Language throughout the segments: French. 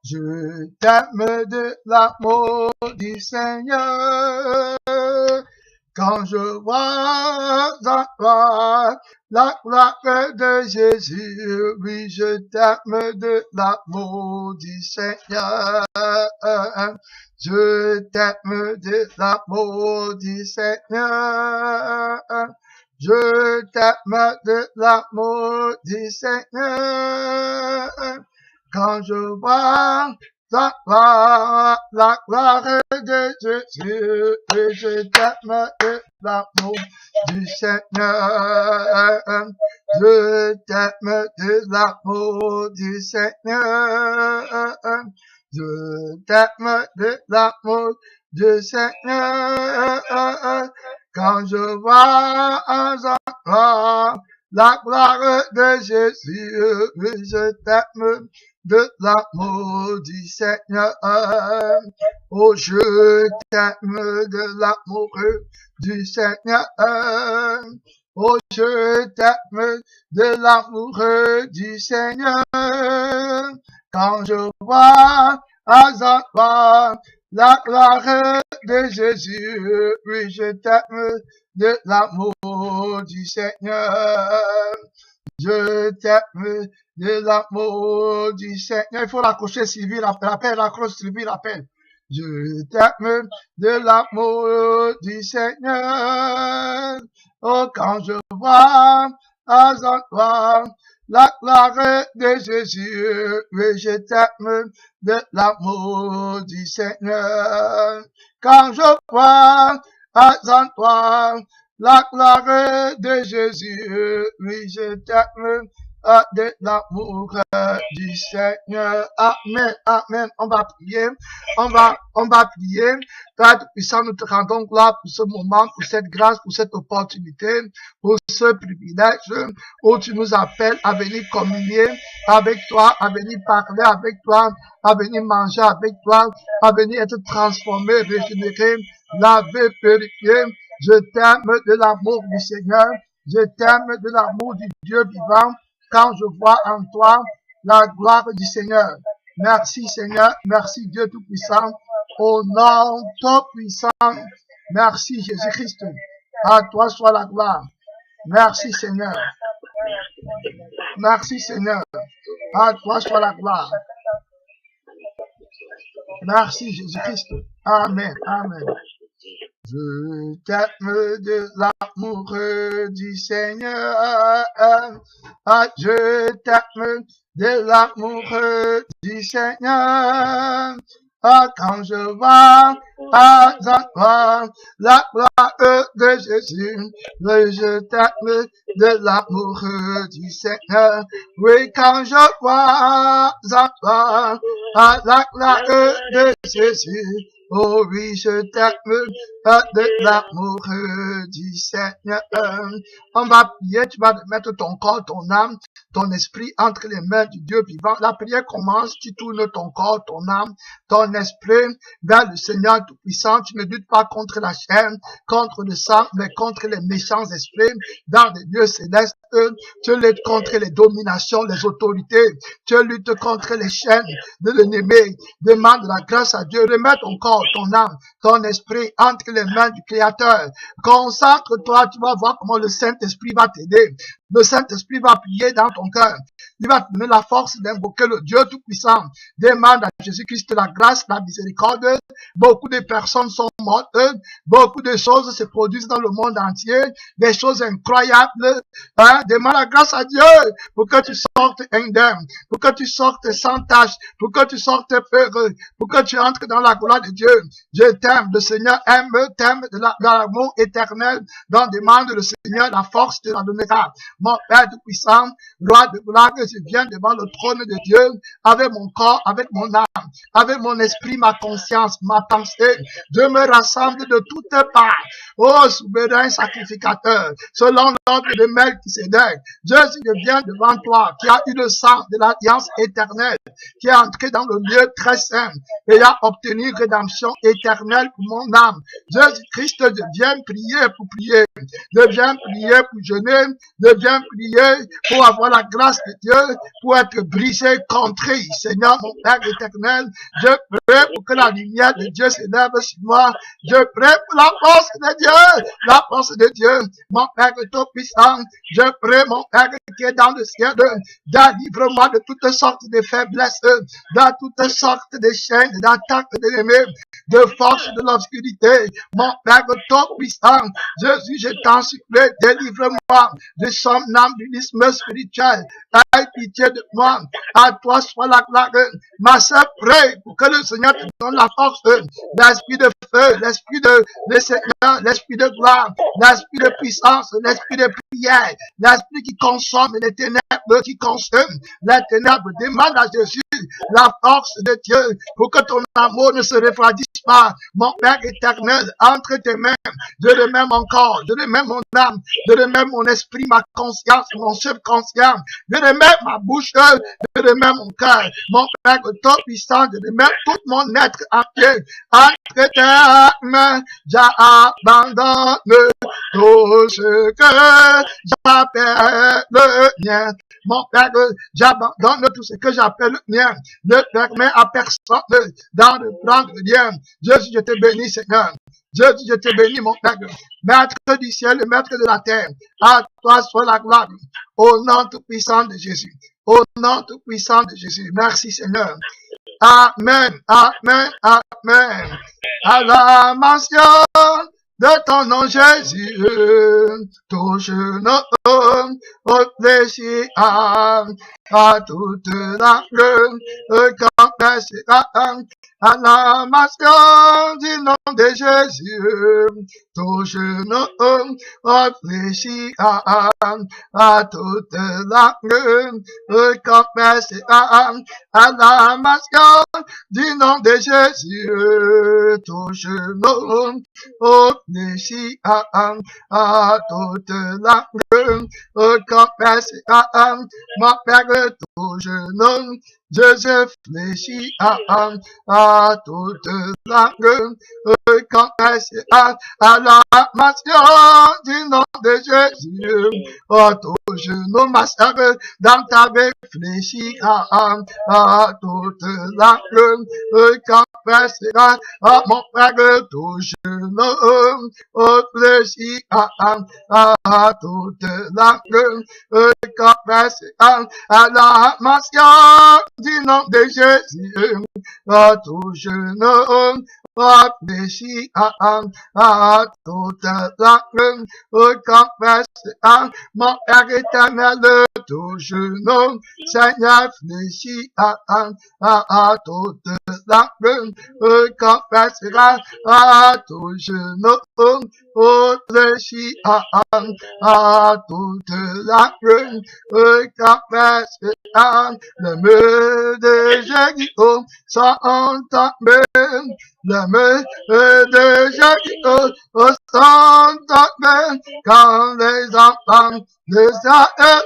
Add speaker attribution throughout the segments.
Speaker 1: Je t'aime de l'amour du Seigneur. Quand je vois en toi la gloire de Jésus, oui, je t'aime de l'amour du Seigneur. Je t'aime de l'amour du Seigneur. Je t'aime de l'amour du Seigneur. Quand je vois la gloire de Jésus, et je t'aime de l'amour du Seigneur. Je t'aime de l'amour du Seigneur. Je t'aime de l'amour du Seigneur. Quand je vois la gloire de Jésus, je t'aime de l'amour du Seigneur. Oh, je t'aime de l'amour du Seigneur. Oh, je t'aime de l'amour du Seigneur. Quand je vois en toi la gloire de Jésus, oui, je t'aime de l'amour du Seigneur. Je t'aime de l'amour du Seigneur. Il faut l'accrocher, Sylvie, l'appelle, accroche, Sylvie, l'appelle. Je t'aime de l'amour du Seigneur. Oh, quand je vois en toi la gloire de Jésus, oui, je t'aime de l'amour du Seigneur. Quand je vois en toi la gloire de Jésus, oui, je t'aime de l'amour du Seigneur. Amen, amen. On va prier, on va prier. Père puissant, nous te rendons gloire pour ce moment, pour cette grâce, pour cette opportunité, pour ce privilège où tu nous appelles à venir communier avec toi, à venir parler avec toi, à venir manger avec toi, à venir être transformé, régénéré, lavé, purifié. Je t'aime de l'amour du Seigneur. Je t'aime de l'amour du Dieu vivant. Quand je vois en toi la gloire du Seigneur. Merci Seigneur. Merci Dieu Tout-Puissant. Au nom Tout-Puissant. Merci Jésus-Christ. À toi soit la gloire. Merci Seigneur. Merci Seigneur. À toi soit la gloire. Merci Jésus-Christ. Amen. Amen. Je t'aime de l'amour du Seigneur. Je t'aime de l'amour du Seigneur. Quand je vois en toi la gloire de Jésus, je t'aime de l'amour du Seigneur. Oui, quand je vois en toi la gloire de Jésus, oh oui, je t'aime de l'amour du Seigneur. On va prier, tu vas mettre ton corps, ton âme, ton esprit entre les mains du Dieu vivant. La prière commence, tu tournes ton corps, ton âme, ton esprit vers le Seigneur Tout-Puissant. Tu ne luttes pas contre la chair, contre le sang, mais contre les méchants esprits dans les lieux célestes. Tu luttes contre les dominations, les autorités. Tu luttes contre les chaînes de l'ennemi. Demande la grâce à Dieu. Remets ton corps, ton âme, ton esprit entre les mains du Créateur. Consacre-toi, tu vas voir comment le Saint-Esprit va t'aider. Le Saint-Esprit va prier dans ton cœur. Il va te donner la force d'invoquer le Dieu Tout-Puissant. Demande à Jésus-Christ la grâce, la miséricorde. Beaucoup de personnes sont mortes. Beaucoup de choses se produisent dans le monde entier. Des choses incroyables. Demande la grâce à Dieu pour que tu sortes indemne, pour que tu sortes sans tâche, pour que tu sortes heureux, pour que tu entres dans la gloire de Dieu. Je t'aime. Le Seigneur t'aime de l'amour éternel. Donc demande le Seigneur la force de la donnera. Mon Père Tout-Puissant, roi de gloire, je viens devant le trône de Dieu avec mon corps, avec mon âme, avec mon esprit, ma conscience, ma pensée. Je me rassemble de toutes parts. Oh, souverain sacrificateur, selon l'ordre de Melchisédek, Jésus, je viens devant toi, qui a eu le sang de l'alliance éternelle, qui est entré dans le lieu très saint et a obtenu rédemption éternelle pour mon âme. Jésus-Christ, je viens prier pour prier. Je viens prier pour jeûner. Je viens viens prier pour avoir la grâce de Dieu, pour être brisé, contré. Seigneur, mon Père éternel, je prie pour que la lumière de Dieu s'élève sur moi. Je prie pour la force de Dieu, la force de Dieu. Mon Père tout-puissant, je prie, mon Père qui est dans le ciel, délivre-moi de toutes sortes de faiblesses, dans toutes sortes de chaînes, d'attaques de l'ennemi, de force de l'obscurité. Mon Père tout-puissant, Jésus, je t'en supplie, délivre-moi de somnambulisme spirituel. Aie pitié de moi. À toi soit la gloire. Ma sœur, prie pour que le Seigneur te donne la force, l'esprit de feu, l'esprit de Seigneur, l'esprit de gloire, l'esprit de puissance, l'esprit de prière, l'esprit qui consomme les ténèbres, qui consomme les ténèbres. Demande à Jésus la force de Dieu pour que ton amour ne se refroidisse pas. Mon Père éternel, entre tes mains, je remets mon corps, je remets mon âme, je remets mon esprit, ma conscience, mon subconscient, je remets ma bouche, je remets mon cœur. Mon Père tout-puissant, je remets tout mon être entier entre tes mains. J'abandonne tout ce que j'appelle le mien. Mon Père, j'abandonne tout ce que j'appelle le mien. Ne permets à personne d'en reprendre le mien. Jésus, je te bénis, Seigneur. Jésus, je te bénis, mon Père. Maître du ciel, maître de la terre. À toi soit la gloire. Au nom tout-puissant de Jésus. Au nom tout-puissant de Jésus. Merci, Seigneur. Amen, amen, amen. À la mention de ton nom, Jésus, touche nos réfléchis à toute la confessera à la mention du nom de Jésus, touche nos réfléchis à toute la confessera à la mention du nom de Jésus, touche nos réfléchis à toute la confessera, mon Père, touche nos Jésus fléchit à toute la confessera à la mention du nom de Jésus, touche nos masters dans ta réfléchis à toute la confessera, mon Père, touche nos réfléchis à toute la confessera à la mention du nom de Jésus, touche nos réfléchis à toute la confessera, mon Père éternel, touche nos Seigneur fléchis à toute la confessera, touche nos réfléchis à toute la confessera, le mur de Jéricho sont tombés, le mur de Jéricho sont tombés quand les enfants de Israël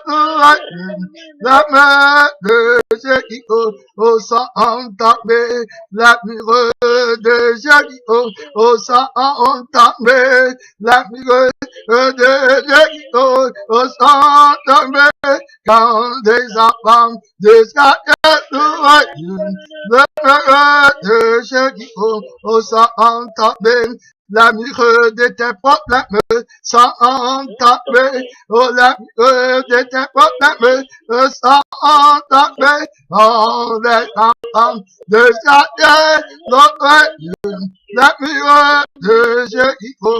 Speaker 1: la mur de Jéricho sont tombés, la mur de Jéricho sont tombés, la mur de Jéricho sont tombés quand des enfants d'Israël le mur de Jéricho sont tombés. La mur de tes problèmes sont tombés. Oh, la mur de tes problèmes sont tombés. Oh, les enfants de Israël, la mur de Jéricho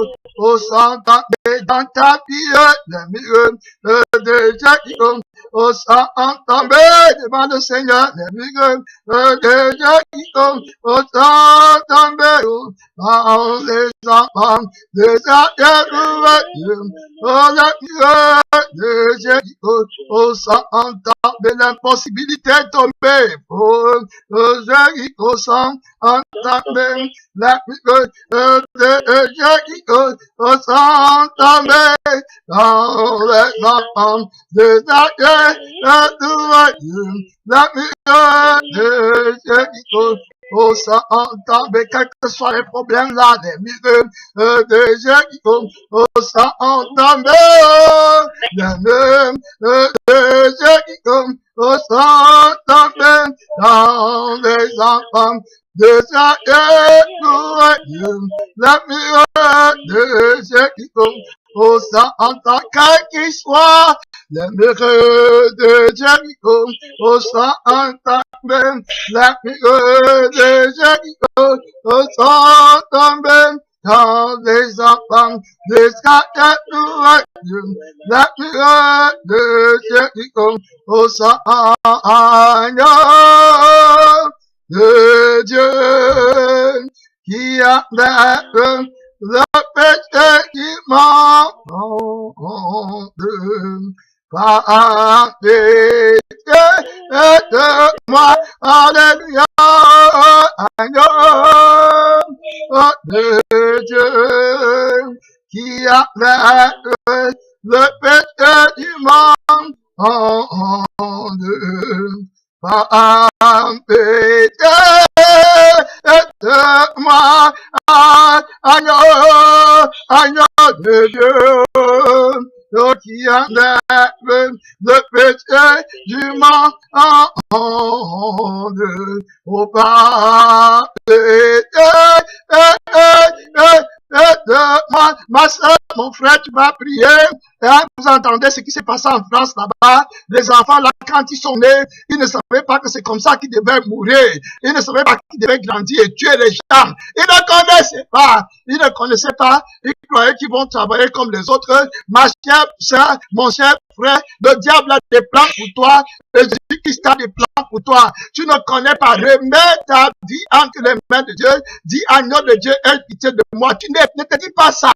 Speaker 1: sont tombés dans ta vie. La mur de Jéricho sont tombés devant le Seigneur. La mur de Jéricho sont tombés. Oh, les enfants de Israël, oh, la mur de Jéricho sont tombés. L'impossibilité est tombée. Oh, Jéricho sont tombés. La mur de Jéricho sont tombés. Oh, les enfants de Israël, la mur de Jéricho Oh, ça entend, mais quels que soient les problèmes là, des milliers de gens qui tombent. Oh, ça entend, des milliers de gens qui tombent. Oh, ça entend, dans les enfants de chaque jour. La mire de gens qui tombent. Oh, ça entend, quel qu'il soit, les mire de Jéricho. Oh, ça entend, la mire de Jéricho. Oh, ça entend, dans les enfants de chaque jour. La mire de Jéricho. Oh, ça entend, de Dieu qui enlève le péché du monde par péché de moi. Alléluia, agneau de Dieu qui enlève le péché du monde par péché de moi. Agneau de Dieu qui enlève le péché du monde au pas de moi. Ma soeur, mon frère, tu vas prier. Vous entendez ce qui s'est passé en France là-bas. Les enfants là, quand ils sont nés, ils ne savaient pas que c'est comme ça qu'ils devaient mourir. Ils ne savaient pas qu'ils devaient grandir et tuer les gens. Ils ne connaissaient pas. Ils ne connaissaient pas. Ils croyaient qu'ils vont travailler comme les autres. Ma chère soeur, mon cher frère, le diable a des plans pour toi. Et Jésus-Christ a des plans pour toi. Tu ne connais pas. Remets ta vie entre les mains de Dieu. Dis, agneau de Dieu, aie pitié de moi. Tu ne te dis pas sage.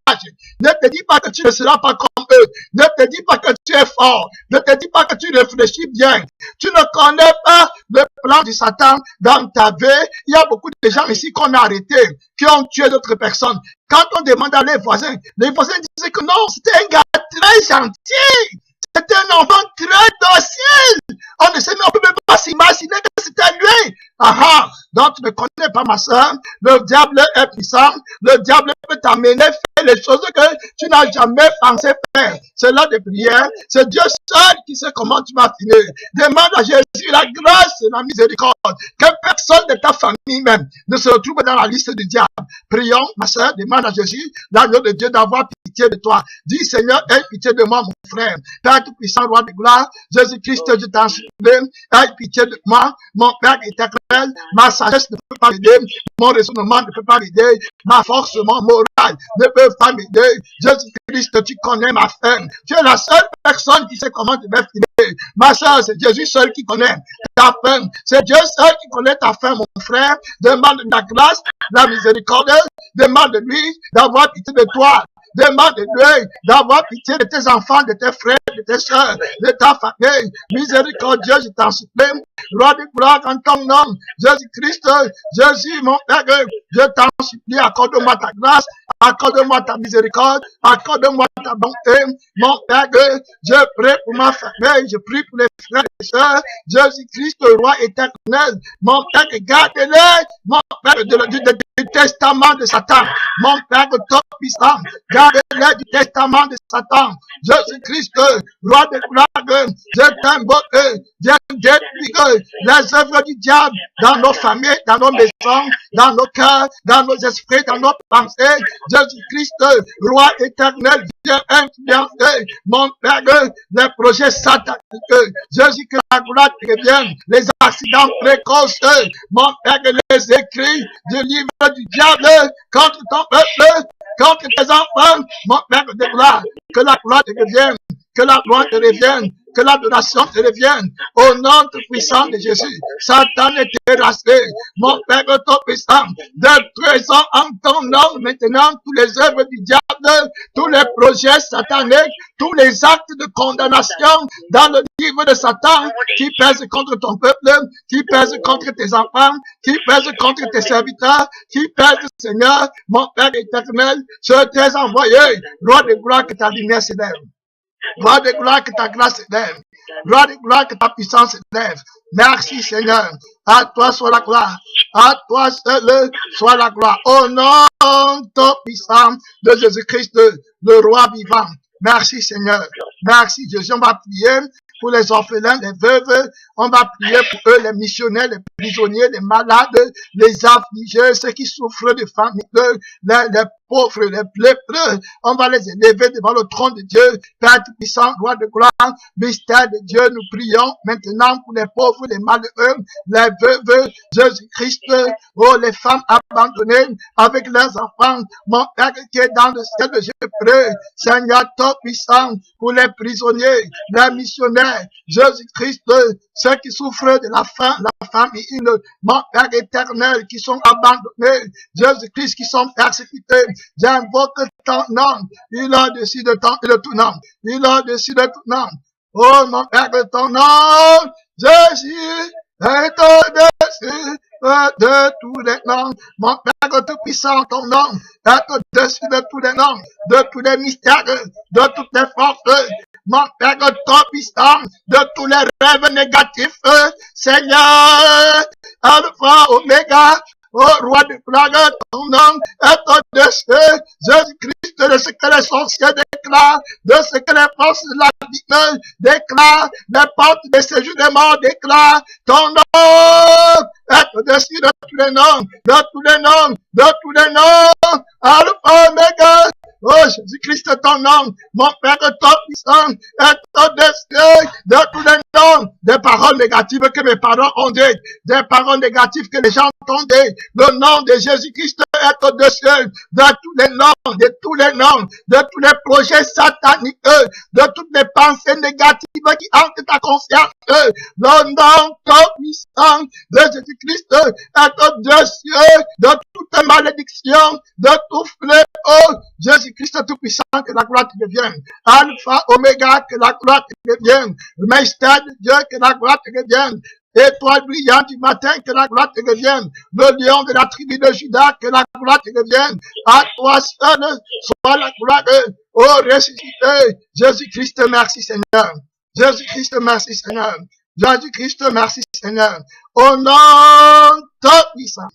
Speaker 1: Ne te dis pas que tu ne seras pas comme eux. Ne te dis pas que tu es fort. Ne te dis pas que tu réfléchis bien. Tu ne connais pas le plan du Satan dans ta vie. Il y a beaucoup de gens ici qu'on a arrêtés, qui ont tué d'autres personnes. Quand on demande à les voisins disaient que non, c'était un gars très gentil. C'était un enfant très docile. On ne sait même, on peut même pas s'imaginer que c'était lui. Aha. Donc tu ne connais pas ma soeur. Le diable est puissant. Le diable peut t'amener à faire les choses que tu n'as jamais pensé faire. C'est l'heure de prière. C'est Dieu seul qui sait comment tu vas finir. Demande à Jésus la grâce et la miséricorde. Que personne de ta famille même ne se retrouve dans la liste du diable. Prions, ma soeur, demande à Jésus, l'agneau de Dieu, d'avoir pitié de toi. Dis, Seigneur, aie pitié de moi, mon frère. Père tout-puissant, roi de gloire, Jésus-Christ, je t'en supplie, aie pitié de moi, mon Père éternel. Ma sagesse ne peut pas m'aider, mon raisonnement ne peut pas m'aider, ma force, mon moral ne peut pas m'aider. Jésus-Christ, tu connais ma faim. Tu es la seule personne qui sait comment tu vas finir. Ma soeur, c'est Jésus seul qui connaît ta faim. C'est Dieu seul qui connaît ta faim, mon frère. Demande la grâce, la miséricorde. Demande de lui d'avoir pitié de toi. Demande de lui d'avoir pitié de tes enfants, de tes frères, de tes soeurs, de ta famille. Miséricordieux, je t'en supplie. Roi de gloire en ton nom. Jésus-Christ, Jésus, mon Père, je t'en supplie, accorde-moi ta grâce, accorde-moi ta miséricorde, accorde-moi ta bonté. Mon Père, je prie pour ma famille, je prie pour les frères et sœurs. Jésus-Christ, roi éternel. Mon Père, garde-les. Mon Père, du testament de Satan. Mon Père, top puissant, garde-les du testament de Satan. Jésus-Christ, roi de gloire, je t'invoque, viens détruire les œuvres du diable dans nos familles, dans nos maisons, dans nos cœurs, dans nos esprits, dans nos pensées. Jésus-Christ, roi éternel, viens influencer, mon Père, les projets sataniques. Jésus, que la gloire te revienne, les accidents précoces, mon Père, les écrits du livre du diable contre ton peuple, contre tes enfants, mon Père de gloire, que la gloire te revienne, que la gloire te revienne, que l'adoration te revienne, au nom tout puissant de Jésus. Satan est terrassé, mon Père tout puissant, détruisons en ton nom maintenant tous les œuvres du diable, tous les projets sataniques, tous les actes de condamnation dans le livre de Satan qui pèse contre ton peuple, qui pèse contre tes enfants, qui pèse contre tes serviteurs, qui pèse, Seigneur, mon Père éternel, je t'ai envoyé, roi de gloire, que ta lumière s'élève. Roi de gloire, que ta grâce s'élève. Gloire de gloire, que ta puissance s'élève. Merci Seigneur. À toi soit la gloire. À toi seul soit la gloire. Au nom tout puissant de Jésus-Christ, le roi vivant. Merci Seigneur. Merci Jésus. On va prier pour les orphelins, les veuves. On va prier pour eux, les missionnaires, les prisonniers, les malades, les affligés, ceux qui souffrent de famine, les pauvres, les lépreux. On va les élever devant le trône de Dieu. Père puissant, roi de gloire, mystère de Dieu, nous prions maintenant pour les pauvres, les malheureux, les veuves, Jésus-Christ, oh, les femmes abandonnées avec leurs enfants. Mon Père qui est dans le ciel, je prie, Seigneur, tout puissant, pour les prisonniers, les missionnaires, Jésus-Christ, ceux qui souffrent de la faim, la famine, mon Père éternel, qui sont abandonnés, Jésus-Christ, qui sont persécutés. J'invoque ton nom, il a au-dessus de tout nom, il a au-dessus de tout nom. Oh, mon Père, ton nom, Jésus, est au-dessus de tous les noms. Mon Père tout-puissant, ton nom est au-dessus de tous les noms, de tous les mystères, de toutes les forces. Mon Père tout-puissant, de tous les rêves négatifs. Seigneur, Alpha, Oméga, oh, roi de gloire, ton nom est au-dessus, Jésus-Christ, de ce que les sorciers déclarent, de ce que les forces de la vie déclarent, les portes de séjour des morts déclarent, ton nom est au-dessus de tous les noms, de tous les noms, de tous les noms, Alpha, Omega. Oh, Jésus-Christ, ton nom, mon Père, ton puissant, est au-dessus de tous les noms, des paroles négatives que mes parents ont dit, des paroles négatives que les gens ont dit. Le nom de Jésus-Christ est au-dessus de tous les noms, de tous les noms, de tous les projets sataniques, de toutes les pensées négatives qui hantent ta conscience. Le nom tout puissant de Jésus-Christ est au-dessus de toute malédiction, de tout fléau. Jésus-Christ tout-puissant, que la gloire te revienne. Alpha, Oméga, que la gloire te revienne. Le mystère de Dieu, que la gloire te revienne. Étoile brillante du matin, que la gloire te revienne. Le lion de la tribu de Judas, que la gloire te revienne. À toi seul, soit la gloire. Oh, ressuscité. Jésus-Christ, merci Seigneur. Jésus-Christ, merci Seigneur. Jésus-Christ, merci Seigneur. Au nom tout-puissant.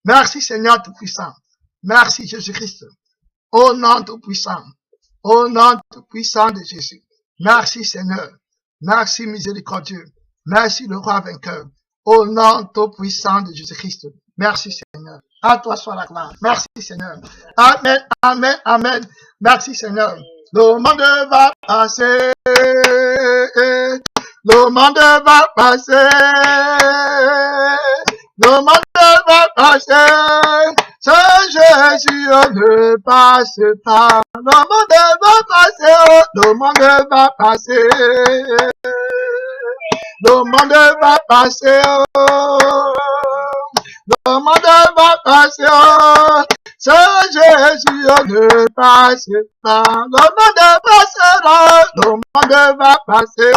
Speaker 1: Merci Seigneur tout-puissant. Merci Jésus-Christ. Au nom tout-puissant. Au nom tout-puissant de Jésus. Merci Seigneur. Merci miséricordieux. Merci le roi vainqueur. Au nom tout-puissant de Jésus-Christ. Merci Seigneur. À toi soit la gloire. Merci Seigneur. Amen, amen, amen. Merci Seigneur. Le monde va passer. Le monde va passer. Le monde va passer. Ce Jésus ne passe pas. Le monde va passer. Le monde va passer. Le monde va passer. Le monde va passer. Ce Jésus ne passe pas. Le monde passera. Le monde va passer.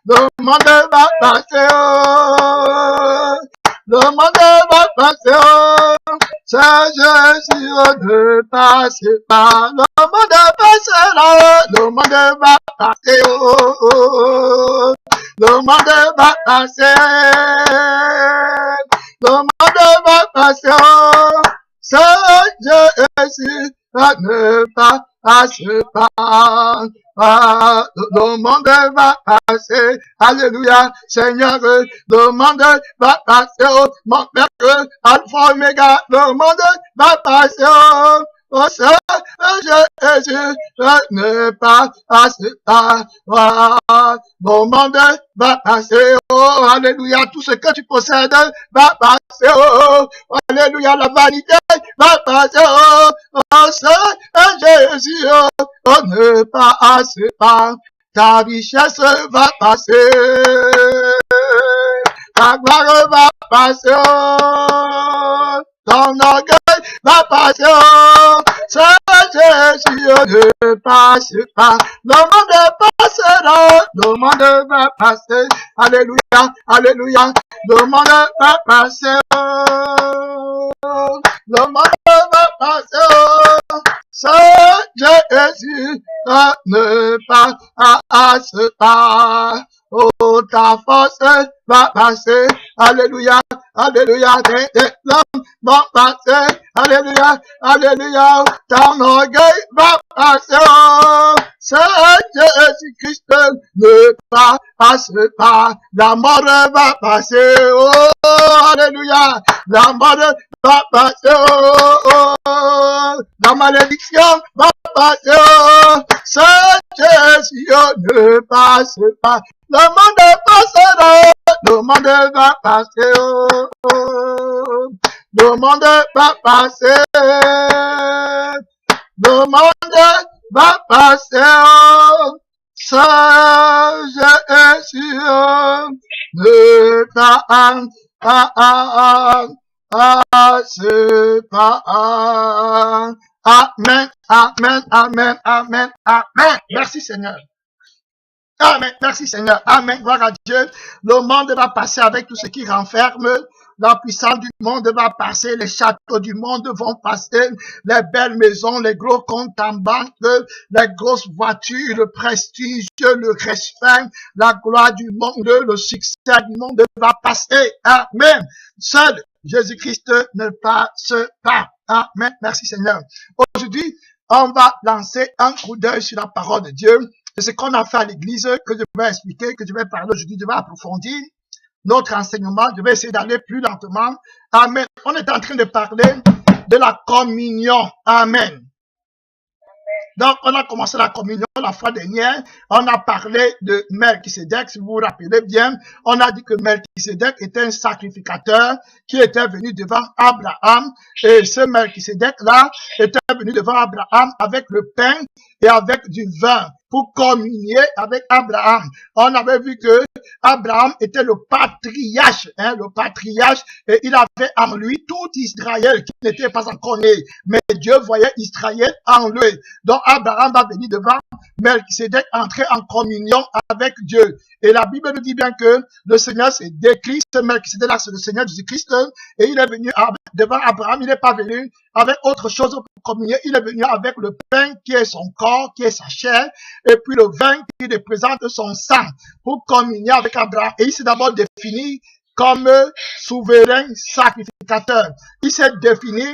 Speaker 1: Le monde va passer. Le monde va passer. Ce Jésus ne passe pas. Le monde passera. Le monde va passer. Le monde va passer. Le monde va passer. Ce Jésus ne passe pas. Le monde va passer. Alléluia. Seigneur, le monde va passer. Mon Père, Alpha, Omega, le monde va passer. Oh, ce Jésus ne passe pas. Le monde va passer. Oh, alléluia. Tout ce que tu possèdes va passer. Oh, alléluia. La vanité va passer. Oh, ce Jésus ne passe pas. Ta richesse va passer. Ta gloire va passer. Ton orgueil va passer. Ce Jésus ne passe pas. Le monde passera. Le monde va passer. Alléluia. Alléluia. Le monde va passer. Le monde va passer. Jésus ne passe pas. Oh, ta force va passer. Alléluia, alléluia. Tes larmes vont passer. Alléluia, alléluia. Ton orgueil va passer. Oh, Jésus-Christ ne passe pas. La mort va passer. Oh, alléluia. La mort va passer. Oh, oh. La malédiction va passer. Oh, Jésus ne passe pas. Le monde passera, le monde va passer, oh, oh. Le monde va passer, le monde va passer, oh. Jésus ne passe pas. Amen, amen, amen, amen, amen. Merci Seigneur. Amen. Merci Seigneur. Amen. Gloire à Dieu. Le monde va passer avec tout ce qui renferme. La puissance du monde va passer. Les châteaux du monde vont passer. Les belles maisons, les gros comptes en banque, les grosses voitures, le prestige, le respect, la gloire du monde, le succès du monde va passer. Amen. Seul Jésus-Christ ne passe pas. Amen. Merci Seigneur. Aujourd'hui, on va lancer un coup d'œil sur la parole de Dieu. C'est ce qu'on a fait à l'église, que je vais expliquer, que je vais parler aujourd'hui, je vais approfondir notre enseignement, je vais essayer d'aller plus lentement. Amen. On est en train de parler de la communion. Amen. Donc, on a commencé la communion la fois dernière. On a parlé de Melchisédek, si vous vous rappelez bien. On a dit que Melchisédek était un sacrificateur qui était venu devant Abraham. Et ce Melchisédek-là était venu devant Abraham avec le pain et avec du vin pour communier avec Abraham. On avait vu que Abraham était le patriarche, et il avait en lui tout Israël qui n'était pas encore né. Mais Dieu voyait Israël en lui. Donc Abraham va venir devant Melchisédek, entrer en communion avec Dieu. Et la Bible nous dit bien que le Seigneur s'est décrit, ce Melchisédek-là, c'est le Seigneur Jésus-Christ, et il est venu devant Abraham, il n'est pas venu avec autre chose pour communier, il est venu avec le pain qui est son corps, qui est sa chair, et puis le vin qui représente son sang, pour communier avec Abraham. Et il s'est d'abord défini comme souverain sacrificateur. Il s'est défini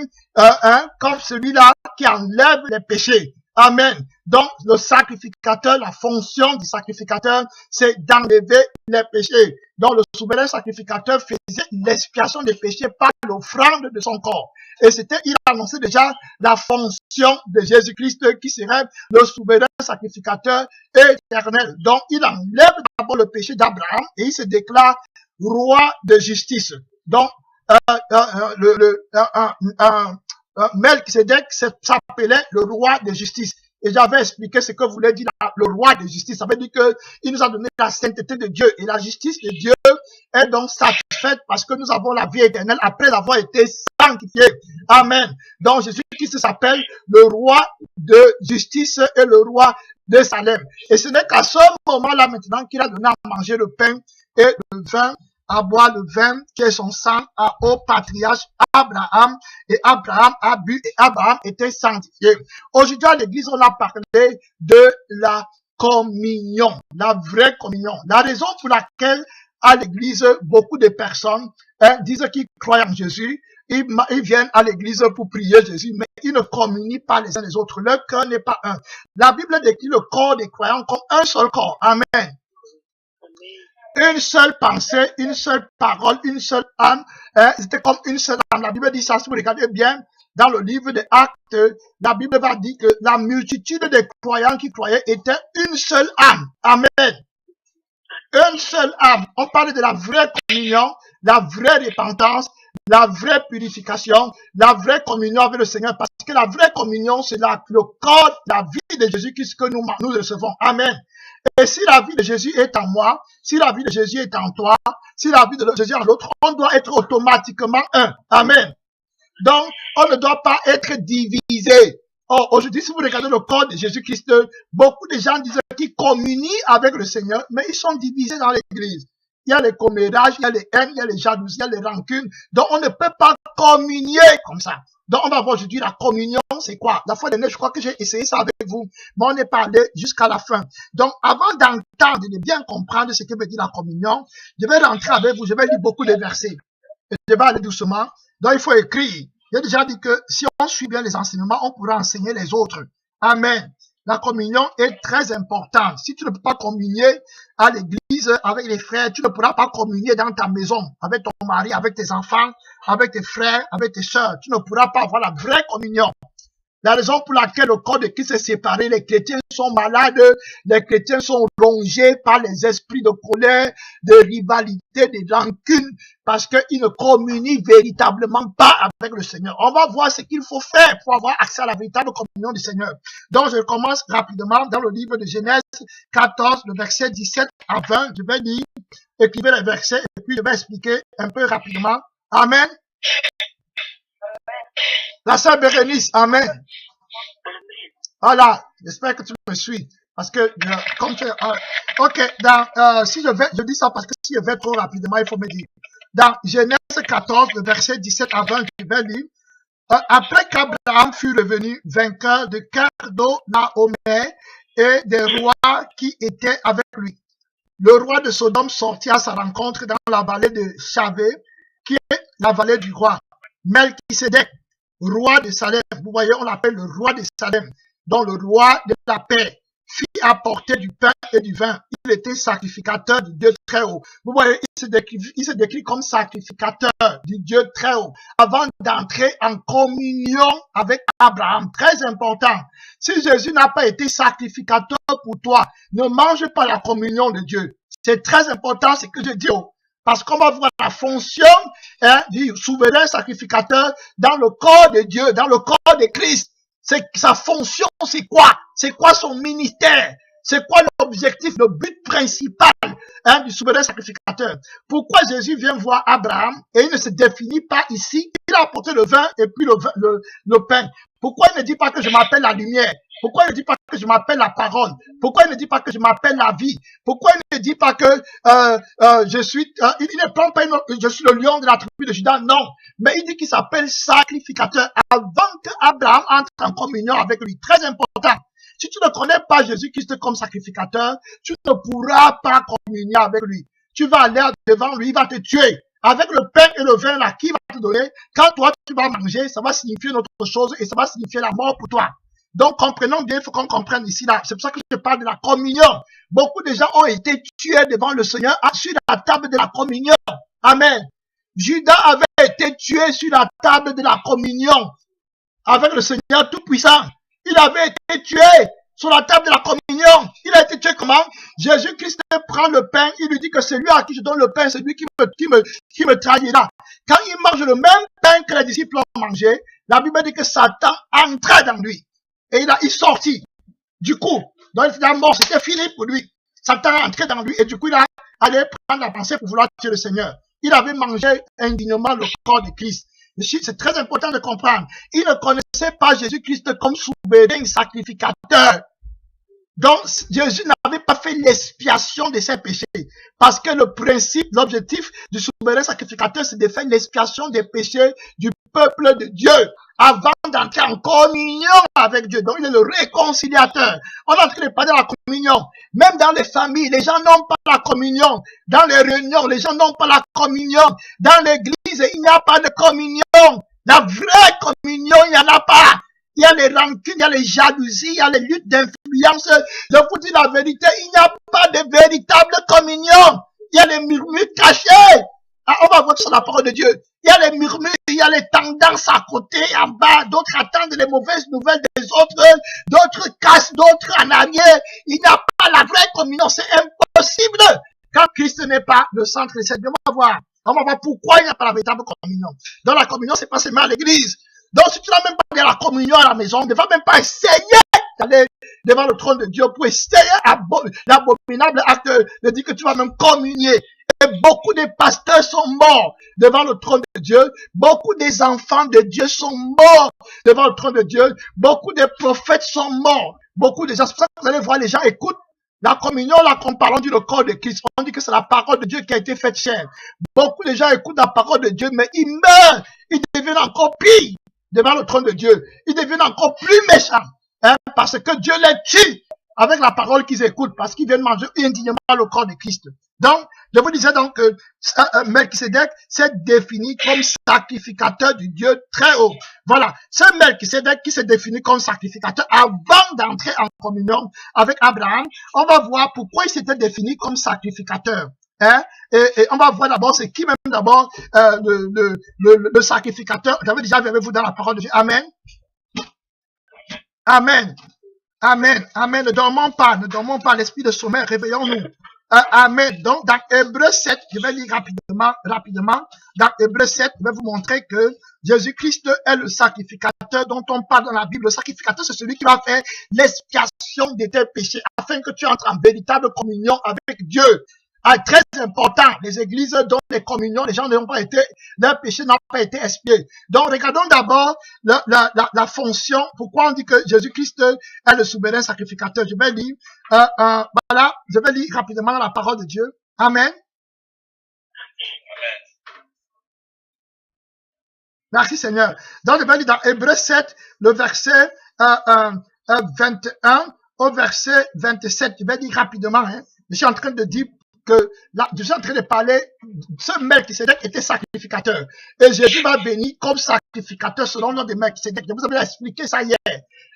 Speaker 1: comme celui-là qui enlève les péchés. Amen. Donc, le sacrificateur, la fonction du sacrificateur, c'est d'enlever les péchés. Donc, le souverain sacrificateur faisait l'expiation des péchés par l'offrande de son corps. Et il annonçait déjà la fonction de Jésus-Christ qui serait le souverain sacrificateur éternel. Donc, il enlève d'abord le péché d'Abraham et il se déclare roi de justice. Donc, Melchisédek s'appelait le roi de justice. Et j'avais expliqué ce que voulait dire le roi de justice. Ça veut dire qu'il nous a donné la sainteté de Dieu. Et la justice de Dieu est donc satisfaite parce que nous avons la vie éternelle après avoir été sanctifiés. Amen. Donc Jésus-Christ s'appelle le roi de justice et le roi de Salem. Et ce n'est qu'à ce moment-là maintenant qu'il a donné à manger le pain et le vin, à boire le vin qui est son sang au patriarche Abraham, et Abraham a bu et Abraham était sanctifié. Aujourd'hui à l'église on a parlé de la communion, la vraie communion. La raison pour laquelle à l'église beaucoup de personnes disent qu'ils croient en Jésus, ils viennent à l'église pour prier Jésus, mais ils ne communient pas les uns les autres. Leur cœur n'est pas un. La Bible décrit le corps des croyants comme un seul corps. Amen. Une seule pensée, une seule parole, une seule âme. C'était comme une seule âme. La Bible dit ça, si vous regardez bien, dans le livre des Actes, la Bible va dire que la multitude des croyants qui croyaient était une seule âme. Amen. Une seule âme. On parle de la vraie communion, la vraie repentance, la vraie purification, la vraie communion avec le Seigneur. Parce que la vraie communion, c'est le corps, la vie de Jésus-Christ que nous recevons. Amen. Et si la vie de Jésus est en moi, si la vie de Jésus est en toi, si la vie de Jésus est en l'autre, on doit être automatiquement un. Amen. Donc, on ne doit pas être divisé. Oh, aujourd'hui, si vous regardez le corps de Jésus-Christ, beaucoup de gens disent qu'ils communient avec le Seigneur, mais ils sont divisés dans l'église. il y a les commérages, il y a les haines, il y a les jalousies, il y a les rancunes. Donc, on ne peut pas communier comme ça. Donc, on va voir aujourd'hui la communion, c'est quoi? La fois dernière, je crois que j'ai essayé ça avec vous, mais on n'est pas allé jusqu'à la fin. Donc, avant d'entendre, de bien comprendre ce que veut dire la communion, je vais rentrer avec vous, je vais lire beaucoup de versets. Et je vais aller doucement. Donc, il faut écrire. J'ai déjà dit que si on suit bien les enseignements, on pourra enseigner les autres. Amen. La communion est très importante. Si tu ne peux pas communier à l'église avec les frères, tu ne pourras pas communier dans ta maison, avec ton mari, avec tes enfants, avec tes frères, avec tes sœurs. Tu ne pourras pas avoir la vraie communion. La raison pour laquelle le corps de Christ est séparé, les chrétiens sont malades, les chrétiens sont rongés par les esprits de colère, de rivalité, de rancune, parce qu'ils ne communient véritablement pas avec le Seigneur. On va voir ce qu'il faut faire pour avoir accès à la véritable communion du Seigneur. Donc, je commence rapidement dans le livre de Genèse 14, le verset 17 à 20. Je vais lire, écrire les versets et puis je vais expliquer un peu rapidement. Amen. La sœur Bérénice, amen. Voilà, j'espère que tu me suis. Parce que, comme tu ok, si je dis ça parce que si je vais trop rapidement, il faut me dire. Dans Genèse 14, le verset 17 à 20, je vais lire. Après qu'Abraham fut revenu vainqueur de Kedorlaomer et des rois qui étaient avec lui, le roi de Sodome sortit à sa rencontre dans la vallée de Chavé, qui est la vallée du roi Melchisédek, roi de Salem. Vous voyez, on l'appelle le roi de Salem, dont le roi de la paix fit apporter du pain et du vin. Il était sacrificateur du Dieu très haut. Vous voyez, il se décrit comme sacrificateur du Dieu très haut avant d'entrer en communion avec Abraham. Très important. Si Jésus n'a pas été sacrificateur pour toi, ne mange pas la communion de Dieu. C'est très important ce que je dis. Parce qu'on va voir la fonction du souverain sacrificateur dans le corps de Dieu, dans le corps de Christ. Sa fonction, c'est quoi? C'est quoi son ministère? C'est quoi l'objectif, le but principal du souverain sacrificateur? Pourquoi Jésus vient voir Abraham et il ne se définit pas ici? Il a apporté le vin et puis le pain. Pourquoi il ne dit pas que je m'appelle la lumière? Pourquoi il ne dit pas que je m'appelle la parole? Pourquoi il ne dit pas que je m'appelle la vie? Pourquoi il ne dit pas que je suis... il ne prend pas je suis le lion de la tribu de Juda, non. Mais il dit qu'il s'appelle sacrificateur avant qu'Abraham entre en communion avec lui. Très important. Si tu ne connais pas Jésus-Christ comme sacrificateur, tu ne pourras pas communier avec lui. Tu vas aller devant lui, il va te tuer. Avec le pain et le vin là, qui va te donner, quand toi tu vas manger, ça va signifier une autre chose et ça va signifier la mort pour toi. Donc, comprenons bien, il faut qu'on comprenne ici là. C'est pour ça que je parle de la communion. Beaucoup de gens ont été tués devant le Seigneur sur la table de la communion. Amen. Judas avait été tué sur la table de la communion avec le Seigneur Tout-Puissant. Il avait été tué sur la table de la communion. Il a été tué comment? Jésus-Christ prend le pain, il lui dit que c'est lui à qui je donne le pain, c'est lui qui me trahira. Quand il mange le même pain que les disciples ont mangé, la Bible dit que Satan entrait dans lui. Et il sortit. Du coup, dans la mort, c'était fini pour lui. Satan est entré dans lui et du coup, il a allé prendre la pensée pour vouloir tuer le Seigneur. Il avait mangé indignement le corps de Christ. C'est très important de comprendre. Il ne connaissait pas Jésus-Christ comme souverain sacrificateur. Donc, Jésus n'avait pas fait l'expiation de ses péchés. Parce que le principe, l'objectif du souverain sacrificateur, c'est de faire l'expiation des péchés du peuple de Dieu avant d'entrer en communion avec Dieu. Donc, il est le réconciliateur. On est en train de parler de la communion. Même dans les familles, les gens n'ont pas la communion. Dans les réunions, les gens n'ont pas la communion. Dans l'église, il n'y a pas de communion. La vraie communion, il n'y en a pas. Il y a les rancunes, il y a les jalousies, il y a les luttes d'influence. Je vous dis la vérité, il n'y a pas de véritable communion. Il y a les murmures cachés. Ah, on va voir sur la parole de Dieu. Il y a les murmures, il y a les tendances à côté, en bas. D'autres attendent les mauvaises nouvelles des autres. D'autres cassent, d'autres en arrière. Il n'y a pas la vraie communion. C'est impossible. Quand Christ n'est pas le centre de cette vie, on va voir pourquoi il n'y a pas la véritable communion. Dans la communion, c'est pas seulement à l'église. Donc, si tu n'as même pas de la communion à la maison, ne vas même pas essayer d'aller devant le trône de Dieu pour essayer l'abominable acte de dire que tu vas même communier. Et beaucoup de pasteurs sont morts devant le trône de Dieu. Beaucoup des enfants de Dieu sont morts devant le trône de Dieu. Beaucoup de prophètes sont morts. Beaucoup de gens, c'est pour ça que vous allez voir, les gens écoutent La communion, là, quand parlons du corps de Christ, on dit que c'est la parole de Dieu qui a été faite chair. Beaucoup de gens écoutent la parole de Dieu, mais ils meurent. Ils deviennent encore pires devant le trône de Dieu. Ils deviennent encore plus méchants. Hein, parce que Dieu les tue avec la parole qu'ils écoutent, parce qu'ils viennent manger indignement le corps de Christ. Donc, je vous disais donc que Melchisedec s'est défini comme sacrificateur du Dieu très haut. Voilà, ce Melchisedec qui s'est défini comme sacrificateur avant d'entrer en communion avec Abraham, on va voir pourquoi il s'était défini comme sacrificateur. Hein? Et on va voir d'abord c'est qui même d'abord le sacrificateur. J'avais déjà vu avec vous dans la parole de Dieu. Amen. Amen. Amen. Amen. Ne dormons pas, l'esprit de sommeil, réveillons-nous. Amen. Donc, dans Hébreux 7, je vais lire rapidement. Dans Hébreux 7, je vais vous montrer que Jésus-Christ est le sacrificateur dont on parle dans la Bible. Le sacrificateur, c'est celui qui va faire l'expiation de tes péchés afin que tu entres en véritable communion avec Dieu. Très important, les églises dont les communions, les gens n'ont pas été, leurs péchés n'ont pas été expiés. Donc, regardons d'abord la fonction, pourquoi on dit que Jésus-Christ est le souverain sacrificateur. Je vais lire, voilà, je vais lire rapidement la parole de Dieu. Amen. Merci Seigneur. Donc, je vais lire dans Hébreux 7, le verset 21 au verset 27. Je vais lire rapidement, hein. Je suis en train de dire que là, je suis en train de parler, ce Melchisedec était sacrificateur. Et Jésus va venir comme sacrificateur selon le nom de Melchisedec. Je vous avais expliqué ça hier.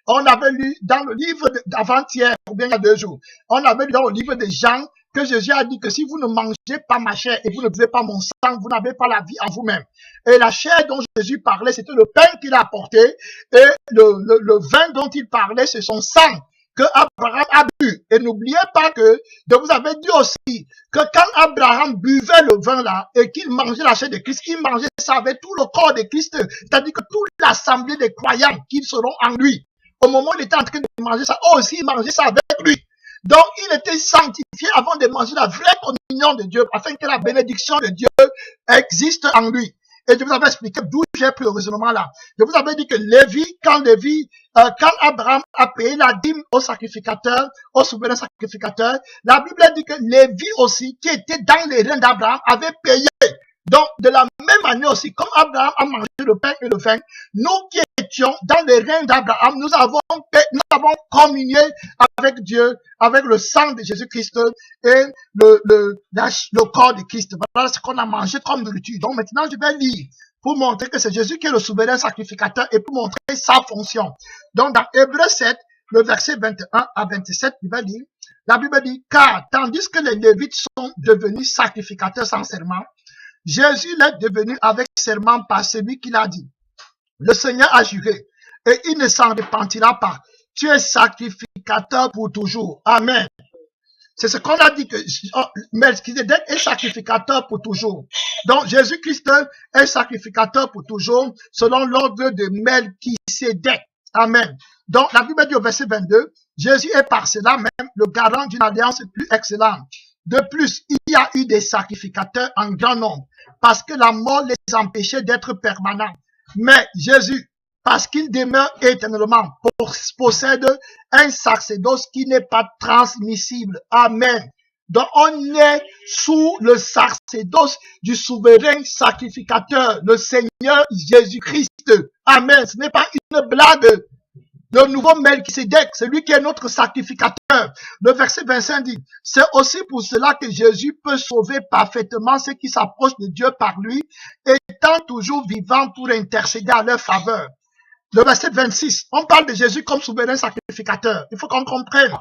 Speaker 1: On avait lu dans le livre d'avant-hier, ou bien il y a 2 jours, on avait lu dans le livre de Jean que Jésus a dit que si vous ne mangez pas ma chair et vous ne buvez pas mon sang, vous n'avez pas la vie en vous-même. Et la chair dont Jésus parlait, c'était le pain qu'il a apporté, et le vin dont il parlait, c'est son sang que Abraham a bu. Et n'oubliez pas que je vous avais dit aussi que quand Abraham buvait le vin là et qu'il mangeait la chair de Christ, il mangeait ça avec tout le corps de Christ, c'est-à-dire que toute l'assemblée des croyants qui seront en lui. Au moment où il était en train de manger ça, aussi il mangeait ça avec lui. Donc il était sanctifié avant de manger la vraie communion de Dieu, afin que la bénédiction de Dieu existe en lui. Et je vous avais expliqué d'où j'ai pris le raisonnement là. Je vous avais dit que Lévi, quand Abraham a payé la dîme au sacrificateur, au souverain sacrificateur, la Bible dit que Lévi aussi, qui était dans les reins d'Abraham, avait payé. Donc, de la même manière aussi, comme Abraham a mangé le pain et le vin, nous qui étions dans les reins d'Abraham, nous avons communié avec Dieu, avec le sang de Jésus-Christ et le corps de Christ. Voilà ce qu'on a mangé comme nourriture. Donc maintenant, je vais lire pour montrer que c'est Jésus qui est le souverain sacrificateur et pour montrer sa fonction. Donc dans Hébreux 7, le verset 21 à 27, je vais lire. La Bible dit, car tandis que les Lévites sont devenus sacrificateurs sans serment, Jésus l'est devenu avec serment par celui qui l'a dit. Le Seigneur a juré et il ne s'en repentira pas. Tu es sacrificateur pour toujours. Amen. C'est ce qu'on a dit que Melchisedec est sacrificateur pour toujours. Donc Jésus-Christ est sacrificateur pour toujours selon l'ordre de Melchisedec. Amen. Donc la Bible dit au verset 22, Jésus est par cela même le garant d'une alliance plus excellente. De plus, il y a eu des sacrificateurs en grand nombre parce que la mort les empêchait d'être permanents. Mais Jésus, parce qu'il demeure éternellement, possède un sacerdoce qui n'est pas transmissible. Amen. Donc on est sous le sacerdoce du souverain sacrificateur, le Seigneur Jésus-Christ. Amen. Ce n'est pas une blague. Le nouveau Melchisedec, c'est lui qui est notre sacrificateur. Le verset 25 dit, c'est aussi pour cela que Jésus peut sauver parfaitement ceux qui s'approchent de Dieu par lui, étant toujours vivant pour intercéder à leur faveur. Le verset 26, on parle de Jésus comme souverain sacrificateur. Il faut qu'on comprenne.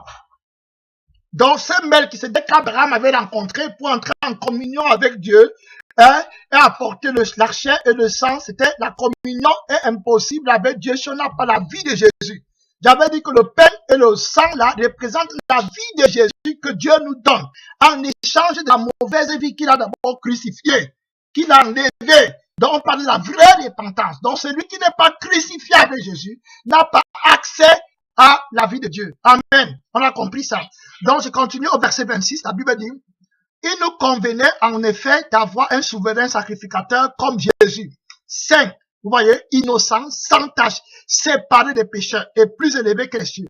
Speaker 1: Donc, ce Melchisedec qu'Abraham avait rencontré pour entrer en communion avec Dieu, et apporter la chair et le sang, c'était la communion est impossible avec Dieu si on n'a pas la vie de Jésus. J'avais dit que le pain et le sang là représentent la vie de Jésus que Dieu nous donne en échange de la mauvaise vie qu'il a d'abord crucifiée, qu'il a enlevée. Donc on parle de la vraie repentance. Donc celui qui n'est pas crucifié avec Jésus n'a pas accès à la vie de Dieu. Amen. On a compris ça. Donc je continue au verset 26. La Bible dit, il nous convenait en effet d'avoir un souverain sacrificateur comme Jésus, saint, vous voyez, innocent, sans tache, séparé des pécheurs et plus élevé que les cieux,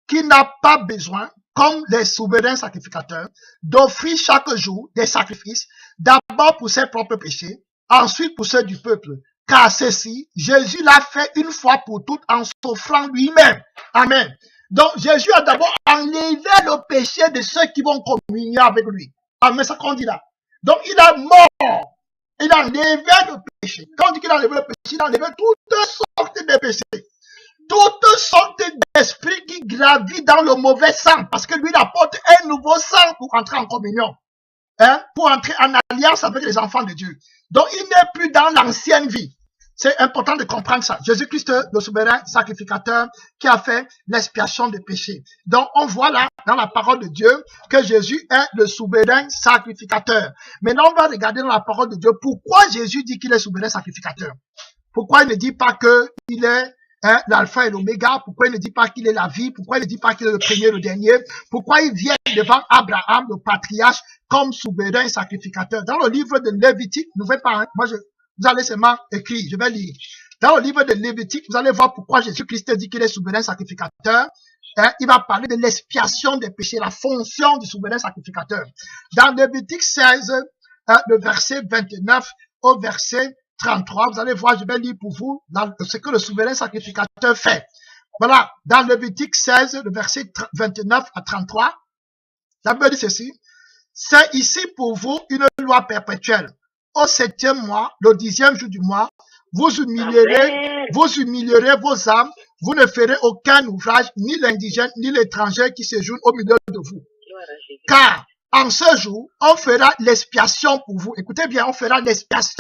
Speaker 1: qui n'a pas besoin, comme les souverains sacrificateurs, d'offrir chaque jour des sacrifices, d'abord pour ses propres péchés, ensuite pour ceux du peuple. Car ceci, Jésus l'a fait une fois pour toutes en s'offrant lui-même. Amen. Donc, Jésus a d'abord enlevé le péché de ceux qui vont communier avec lui. Amen, c'est ça qu'on dit là. Donc, il a mort. Il a enlevé le péché. Quand on dit qu'il a enlevé le péché, il a enlevé toutes sortes de péchés. Toutes sortes d'esprits qui gravitent dans le mauvais sang. Parce que lui, il apporte un nouveau sang pour entrer en communion. Pour entrer en alliance avec les enfants de Dieu. Donc, il n'est plus dans l'ancienne vie. C'est important de comprendre ça. Jésus-Christ, le souverain sacrificateur qui a fait l'expiation des péchés. Donc, on voit là, dans la parole de Dieu, que Jésus est le souverain sacrificateur. Maintenant, on va regarder dans la parole de Dieu pourquoi Jésus dit qu'il est souverain sacrificateur. Pourquoi il ne dit pas qu'il est l'alpha et l'oméga, pourquoi il ne dit pas qu'il est la vie, pourquoi il ne dit pas qu'il est le premier et le dernier, pourquoi il vient devant Abraham, le patriarche, comme souverain sacrificateur. Dans le livre de Lévitique, vous allez seulement écrire, je vais lire. Dans le livre de Lévitique, vous allez voir pourquoi Jésus-Christ dit qu'il est souverain sacrificateur. Il va parler de l'expiation des péchés, la fonction du souverain sacrificateur. Dans Lévitique 16, le verset 29 au verset 33, vous allez voir, je vais lire pour vous ce que le souverain sacrificateur fait. Voilà, dans Lévitique 16, le verset 29 à 33, la Bible dit ceci. C'est ici pour vous une loi perpétuelle. Au 7e mois, le 10e jour du mois, vous humilierez vos âmes, vous ne ferez aucun ouvrage, ni l'indigène, ni l'étranger qui séjourne au milieu de vous. Car, en ce jour, on fera l'expiation pour vous. Écoutez bien, on fera l'expiation.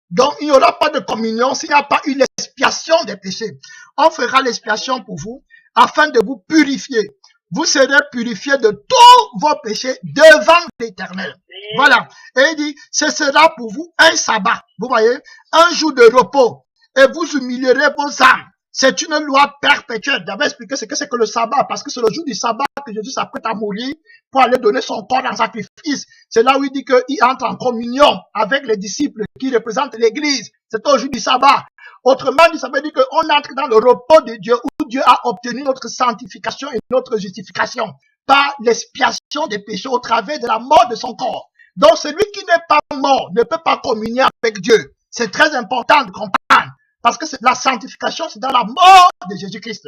Speaker 1: Donc, il n'y aura pas de communion s'il n'y a pas eu l'expiation des péchés. On fera l'expiation pour vous, afin de vous purifier. Vous serez purifiés de tous vos péchés devant l'Éternel. Voilà. Et il dit, ce sera pour vous un sabbat. Vous voyez, un jour de repos. Et vous humilierez vos âmes. C'est une loi perpétuelle. J'avais expliqué ce que c'est que le sabbat, parce que c'est le jour du sabbat que Jésus s'apprête à mourir pour aller donner son corps en sacrifice. C'est là où il dit qu'il entre en communion avec les disciples qui représentent l'Église. C'est au jour du sabbat. Autrement dit, ça veut dire qu'on entre dans le repos de Dieu, où Dieu a obtenu notre sanctification et notre justification par l'expiation des péchés au travers de la mort de son corps. Donc, celui qui n'est pas mort ne peut pas communier avec Dieu. C'est très important de comprendre. Parce que la sanctification, c'est dans la mort de Jésus-Christ.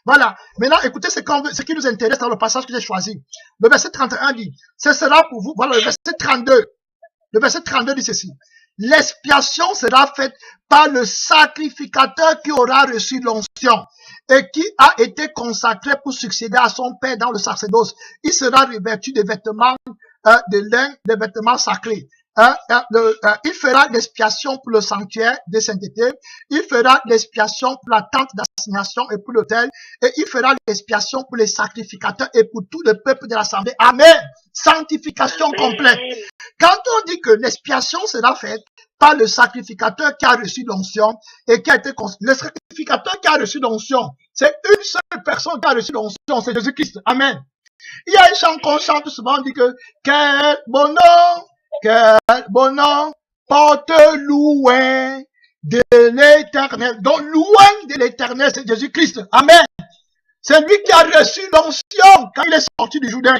Speaker 1: Voilà. Maintenant, écoutez ce qui nous intéresse dans le passage que j'ai choisi. Le verset 31 dit, ce sera pour vous. Voilà le verset 32. Le verset 32 dit ceci. L'expiation sera faite par le sacrificateur qui aura reçu l'onction et qui a été consacré pour succéder à son père dans le sacerdoce. Il sera revêtu de vêtements de lin, des vêtements sacrés. Il fera l'expiation pour le sanctuaire de sainteté, il fera l'expiation pour la tente d'assignation et pour l'autel, et il fera l'expiation pour les sacrificateurs et pour tout le peuple de l'assemblée. Amen. Sanctification complète. Quand on dit que l'expiation sera faite par le sacrificateur qui a reçu l'onction et qui a été le sacrificateur qui a reçu l'onction, c'est une seule personne qui a reçu l'onction, c'est Jésus-Christ. Amen. Il y a un chant qu'on chante souvent, on dit que quel bon nom porte loin de l'Éternel. Donc loin de l'Éternel, c'est Jésus-Christ. Amen. C'est lui qui a reçu l'onction quand il est sorti du Jourdain.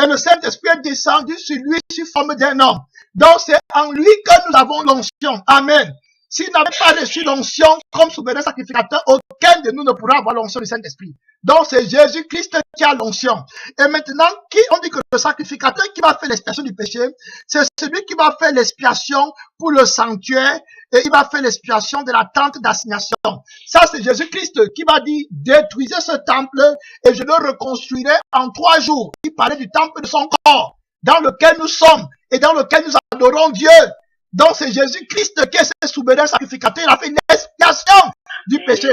Speaker 1: Et le Saint-Esprit est descendu sur lui sous forme d'un homme. Donc c'est en lui que nous avons l'onction. Amen. S'il n'avait pas reçu l'onction comme souverain sacrificateur, aucun de nous ne pourra avoir l'onction du Saint-Esprit. Donc c'est Jésus-Christ qui a l'onction. Et maintenant, on dit que le sacrificateur qui va faire l'expiation du péché, c'est celui qui va faire l'expiation pour le sanctuaire et il va faire l'expiation de la tente d'assignation. Ça, c'est Jésus-Christ qui va dire, détruisez ce temple et je le reconstruirai en 3 jours. Il parlait du temple de son corps, dans lequel nous sommes et dans lequel nous adorons Dieu. Donc c'est Jésus-Christ qui est ce souverain sacrificateur. Il a fait l'expiation du péché.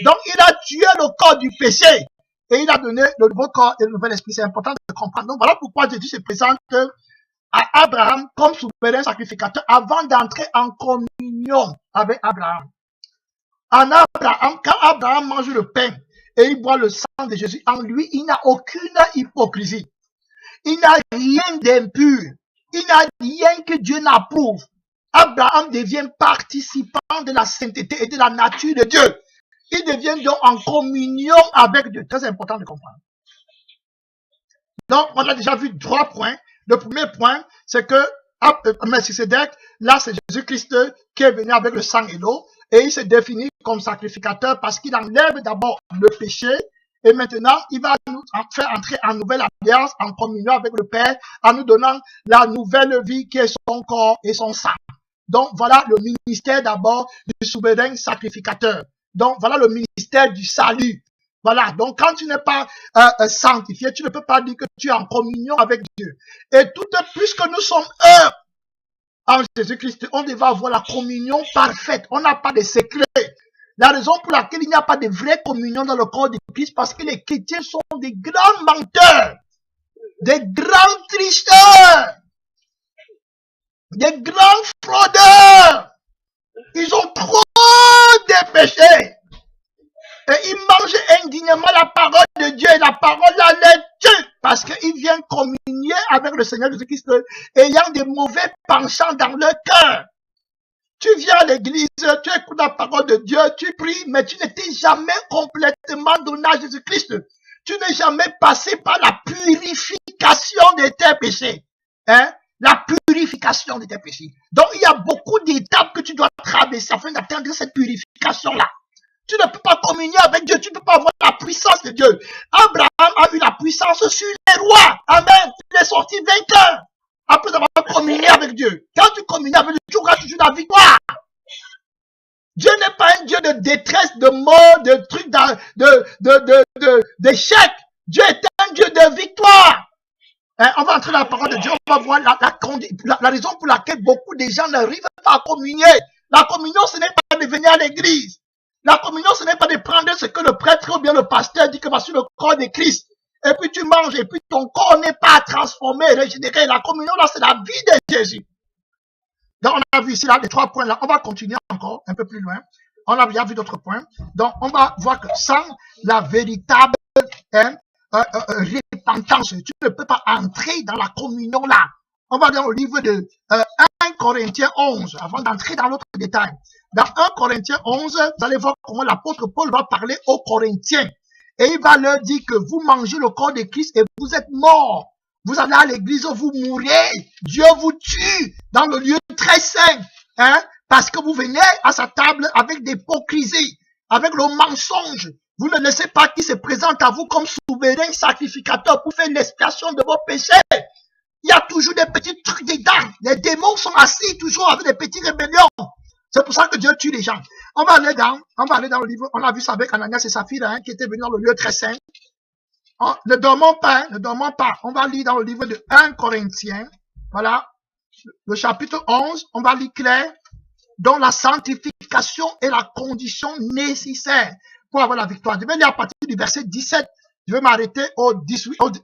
Speaker 1: Donc il a tué le corps du péché. Et il a donné le nouveau corps et le nouvel esprit. C'est important de comprendre. Donc voilà pourquoi Jésus se présente à Abraham comme souverain sacrificateur avant d'entrer en communion avec Abraham. Quand Abraham mange le pain et il boit le sang de Jésus, en lui, il n'a aucune hypocrisie. Il n'a rien d'impur. Il n'a rien que Dieu n'approuve. Abraham devient participant de la sainteté et de la nature de Dieu. Il devient donc en communion avec Dieu. Très important de comprendre. Donc, on a déjà vu 3 points. Le premier point, c'est que Melchisedec, là, c'est Jésus-Christ qui est venu avec le sang et l'eau, et il se définit comme sacrificateur parce qu'il enlève d'abord le péché, et maintenant, il va nous faire entrer en nouvelle alliance, en communion avec le Père, en nous donnant la nouvelle vie qui est son corps et son sang. Donc, voilà le ministère d'abord du souverain sacrificateur. Donc, voilà le ministère du salut. Voilà, donc quand tu n'es pas sanctifié, tu ne peux pas dire que tu es en communion avec Dieu. Et puisque nous sommes en Jésus-Christ, on devait avoir la communion parfaite. On n'a pas de secret. La raison pour laquelle il n'y a pas de vraie communion dans le corps de Christ, parce que les chrétiens sont des grands menteurs, des grands tricheurs, des grands fraudeurs. Ils ont trop de péchés. Et ils mangent indignement la parole de Dieu, et la parole là les tue, parce qu'ils viennent communier avec le Seigneur Jésus-Christ, ayant des mauvais penchants dans leur cœur. Tu viens à l'église, tu écoutes la parole de Dieu, tu pries, mais tu n'étais jamais complètement donné à Jésus-Christ. Tu n'es jamais passé par la purification de tes péchés. Hein? La purification de tes péchés. Donc, il y a beaucoup d'étapes que tu dois traverser afin d'atteindre cette purification-là. Tu ne peux pas communier avec Dieu, tu ne peux pas avoir la puissance de Dieu. Abraham a eu la puissance sur les rois. Amen. Il est sorti vainqueur après avoir communié avec Dieu. Quand tu communies avec Dieu, tu auras toujours la victoire. Dieu n'est pas un Dieu de détresse, de mort, de trucs, d'échec. Dieu est un Dieu de victoire. Hein, on va entrer dans la parole de Dieu, on va voir la raison pour laquelle beaucoup de gens n'arrivent pas à communier. La communion, ce n'est pas de venir à l'église. La communion, ce n'est pas de prendre ce que le prêtre ou bien le pasteur dit que va sur le corps de Christ. Et puis tu manges, et puis ton corps n'est pas transformé, régénéré. La communion, là, c'est la vie de Jésus. Donc, on a vu ici, là, les 3 points, là. On va continuer encore, un peu plus loin. On a déjà vu d'autres points. Donc, on va voir que sans la véritable repentance, tu ne peux pas entrer dans la communion, là. On va dans le livre de 1 Corinthiens 11, avant d'entrer dans l'autre détail. Dans 1 Corinthiens 11, vous allez voir comment l'apôtre Paul va parler aux Corinthiens. Et il va leur dire que vous mangez le corps de Christ et vous êtes morts. Vous allez à l'église, vous mourrez. Dieu vous tue dans le lieu très saint. Hein, parce que vous venez à sa table avec des hypocrisies, avec le mensonge. Vous ne laissez pas qu'il se présente à vous comme souverain sacrificateur pour faire l'expiation de vos péchés. Il y a toujours des petits trucs dedans. Les démons sont assis toujours avec des petites rébellions. C'est pour ça que Dieu tue les gens. On va aller dans le livre, on a vu ça avec Ananias et Saphira, hein, qui étaient venus dans le lieu très saint. Oh, ne dormons pas. On va lire dans le livre de 1 Corinthiens, voilà, le chapitre 11, on va lire clair, dont la sanctification est la condition nécessaire pour avoir la victoire. Je vais lire à partir du verset 17, je vais m'arrêter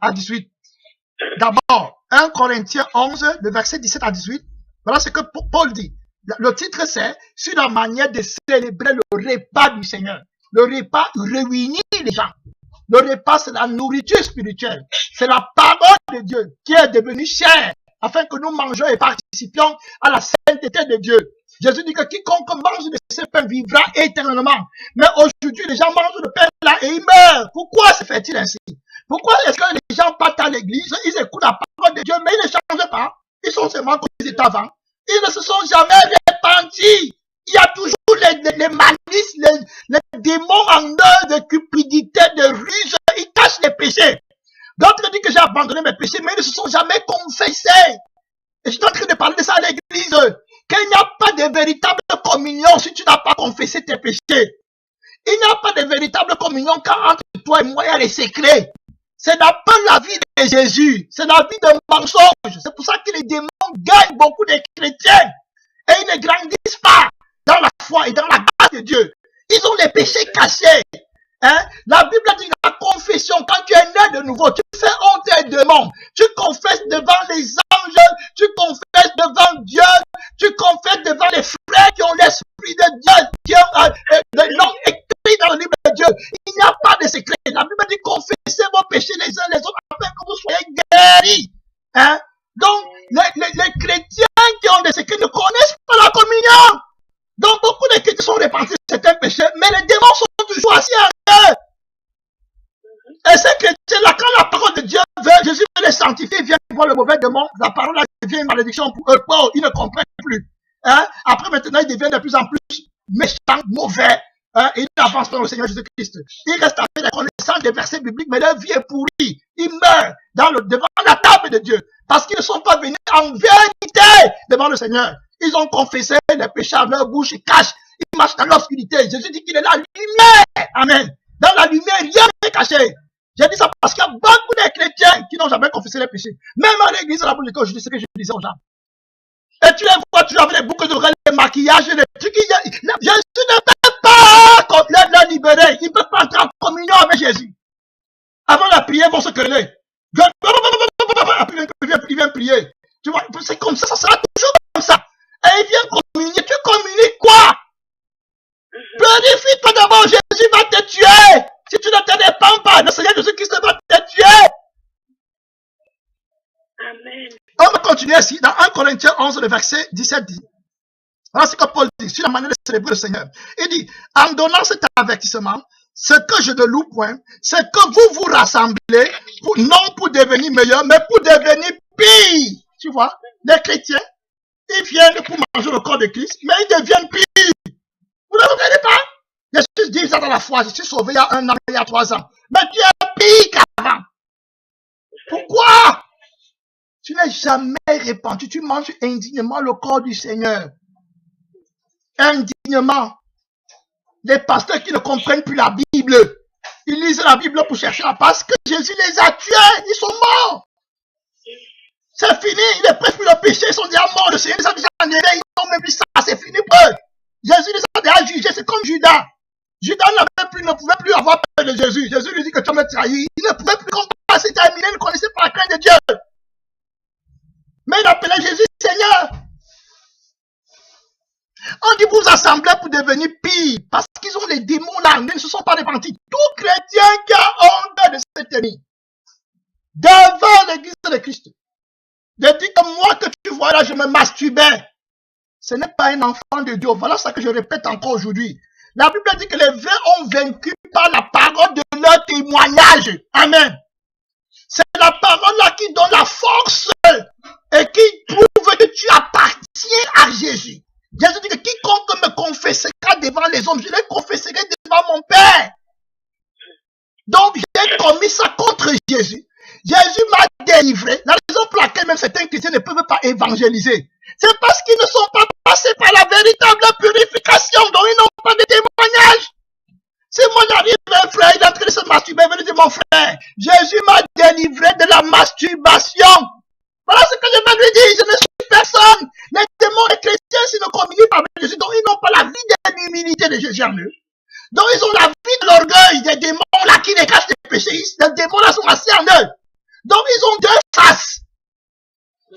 Speaker 1: à 18. D'abord, 1 Corinthiens 11, le verset 17 à 18, voilà ce que Paul dit. Le titre c'est « Sur la manière de célébrer le repas du Seigneur ». Le repas réunit les gens. Le repas, c'est la nourriture spirituelle. C'est la parole de Dieu qui est devenue chair, afin que nous mangions et participions à la sainteté de Dieu. Jésus dit que quiconque mange de ce pain vivra éternellement. Mais aujourd'hui, les gens mangent le pain là et ils meurent. Pourquoi se fait-il ainsi? Pourquoi est-ce que les gens partent à l'église, ils écoutent la parole de Dieu, mais ils ne changent pas? Ils sont seulement comme ils étaient avant. Ils ne se sont jamais repentis. Il y a toujours les malices, les démons en eux de cupidité, de ruse. Ils cachent les péchés. D'autres disent que j'ai abandonné mes péchés, mais ils ne se sont jamais confessés. Et je suis en train de parler de ça à l'église. Qu'il n'y a pas de véritable communion si tu n'as pas confessé tes péchés. Il n'y a pas de véritable communion quand entre toi et moi il y a les secrets. Ce n'est pas la vie de Jésus. C'est la vie de mensonge. C'est pour ça que les démons gagnent beaucoup de chrétiens. Et ils ne grandissent pas dans la foi et dans la grâce de Dieu. Ils ont les péchés cachés. Hein? La Bible dit la confession, quand tu es né de nouveau, tu fais honte et démons. Tu confesses devant les anges, tu confesses devant Dieu, tu confesses devant les frères qui ont l'esprit de Dieu, qui ont le nom écrit dans le livre de Dieu. Il n'y a pas de secret. La Bible dit confessez vos péchés les uns les autres afin que vous soyez guéris. Hein? Donc, les chrétiens qui ont des secrets ne connaissent pas la communion. Donc, beaucoup de chrétiens sont repentis de certains péchés, mais les démons sont toujours assis en eux. Et ces chrétiens-là, quand la parole de Dieu veut, Jésus veut les sanctifie, ils viennent voir le mauvais démon. La parole devient une malédiction pour eux. Oh, ils ne comprennent plus. Hein? Après, maintenant, ils deviennent de plus en plus méchants, mauvais. Hein? Ils n'avancent pas au Seigneur Jésus-Christ. Ils restent avec la connaissance des versets bibliques, mais leur vie est pourrie. Ils meurent devant la table de Dieu. Parce qu'ils ne sont pas venus en vérité devant le Seigneur. Ils ont confessé les péchés à leur bouche, ils cachent. Ils marchent dans l'obscurité. Jésus dit qu'il est la lumière. Amen. Dans la lumière, rien n'est caché. J'ai dit ça parce qu'il y a beaucoup de chrétiens qui n'ont jamais confessé les péchés. Même à l'église, à la bouche je dis ce que je disais aux gens. Et tu les vois toujours avec les boucles d'oreilles, les maquillages, les trucs. Jésus ne peut pas les libérer. Il ne peut pas entrer en communion avec Jésus. Avant la prière, ils vont se quereller. Il vient prier. Tu vois, c'est comme ça sera toujours comme ça. Et il vient communier. Tu communies quoi? Purifie-toi d'abord, Jésus va te tuer. Si tu ne te répands pas, le Seigneur Jésus-Christ va te tuer.
Speaker 2: Amen.
Speaker 1: On va continuer ici, dans 1 Corinthiens 11, le verset 17 dit. Voilà ce que Paul dit, sur la manière de célébrer le Seigneur. Il dit, en donnant cet avertissement, ce que je ne loue point, c'est que vous vous rassemblez, non pour devenir meilleur, mais pour devenir pire. Tu vois, les chrétiens, ils viennent pour manger le corps de Christ, mais ils deviennent pires. Vous ne regardez pas? Jésus dit ça dans la foi, je suis sauvé il y a 1 an, il y a 3 ans. Mais tu es pire qu'avant. Pourquoi? Tu n'es jamais répandu, tu manges indignement le corps du Seigneur. Indignement. Les pasteurs qui ne comprennent plus la Bible, ils lisent la Bible pour chercher la parce que Jésus les a tués, ils sont morts. C'est fini, il est prêt pour le péché, ils sont déjà morts, le Seigneur les a déjà enlevés, ils n'ont même plus ça, c'est fini pour eux. Jésus les a déjà jugés, c'est comme Judas. Judas ne pouvait plus avoir peur de Jésus. Jésus lui dit que tu me trahis. Il ne pouvait plus comprendre, c'est terminé, il ne connaissait pas la crainte de Dieu. Mais il appelait Jésus Seigneur. On dit vous assemblez pour devenir pire parce qu'ils ont les démons là, ils ne se sont pas repentis. Tout chrétien qui a honte de se tenir devant l'église de Christ, de dire que moi que tu vois là, je me masturbais. Ce n'est pas un enfant de Dieu. Voilà ce que je répète encore aujourd'hui. La Bible dit que les vrais ont vaincu par la parole de leur témoignage. Amen. C'est la parole là qui donne la force et qui prouve que tu appartiens à Jésus. Jésus dit que quiconque me confessera devant les hommes, je les confesserai devant mon Père. Donc j'ai commis ça contre Jésus. Jésus m'a délivré. La raison pour laquelle même certains chrétiens ne peuvent pas évangéliser, c'est parce qu'ils ne sont pas passés par la véritable purification, donc ils n'ont pas de témoignage. Si moi j'arrive un frère, il est en train de se masturber, venez dire mon frère, Jésus m'a délivré de la masturbation. Voilà ce que je vais lui dire, je ne suis personne. Les démons et chrétiens, s'ils ne communient pas avec Jésus, donc ils n'ont pas la vie de l'humilité de Jésus en eux. Donc ils ont la vie de l'orgueil, des démons là qui les cachent des péchés. Les démons là sont assis en eux. Donc ils ont deux faces.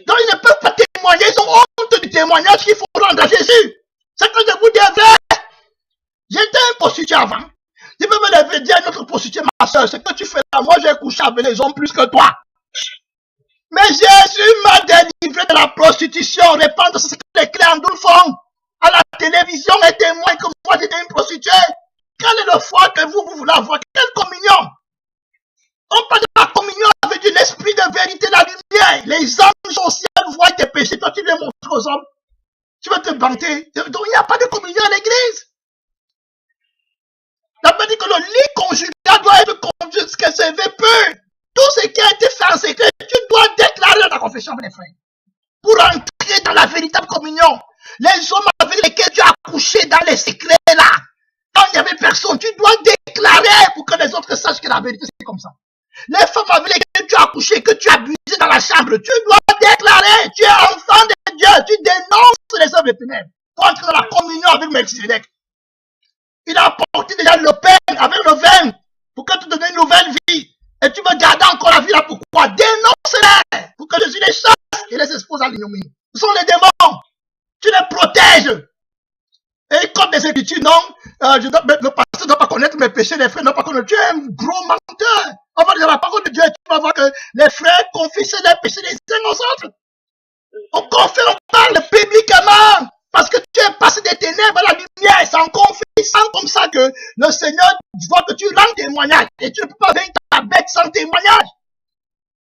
Speaker 1: Donc ils ne peuvent pas témoigner, ils ont honte du témoignage qu'il faut rendre à Jésus. C'est que je vous disais, j'étais un prostitué avant. Je peux me lever dire à notre prostituée, ma soeur, ce que tu fais là, moi j'ai couché avec les hommes plus que toi. Mais Jésus m'a délivré de la prostitution. Répandre ce que les cléandoles font à la télévision et témoignent que moi j'étais une prostituée. Quelle est le foi que vous voulez avoir? Quelle communion? On parle de la communion avec l'esprit de vérité, la lumière. Les anges au ciel voient tes péchés. Toi tu les montres aux hommes. Tu vas te vanter. Donc il n'y a pas de communion à l'église. La Bible dit que le lit conjugal doit être conduit jusqu'à ce peu. Tout ce qui a été fait en secret, tu dois déclarer dans ta confession avec les frères. Pour entrer dans la véritable communion. Les hommes avec lesquels tu as couché dans les secrets là. Quand il n'y avait personne, tu dois déclarer pour que les autres sachent que la vérité c'est comme ça. Les femmes avec lesquelles tu as couché, que tu as abusé dans la chambre, tu dois déclarer. Tu es enfant de Dieu. Tu dénonces les œuvres des ténèbres. Pour entrer dans la communion avec Melchizedek. Il a apporté déjà le pain avec le vin pour que tu te donnes une nouvelle vie. Et tu veux garder encore la vie là, pourquoi? Dénonce-les pour que Jésus les chasse et les expose à l'ignominie. Ce sont les démons. Tu les protèges. Et comme des écritures, non, le pasteur ne doit pas connaître mes péchés, les frères ne doivent pas connaître. Tu es un gros menteur. On va dire la parole de Dieu et tu vas voir que les frères confessent les péchés des uns aux autres. On confesse, on parle publiquement. Parce que tu es passé des ténèbres à la lumière. C'est en confessant comme ça que le Seigneur voit que tu rends témoignage. Et tu ne peux pas vaincre ta bête sans témoignage.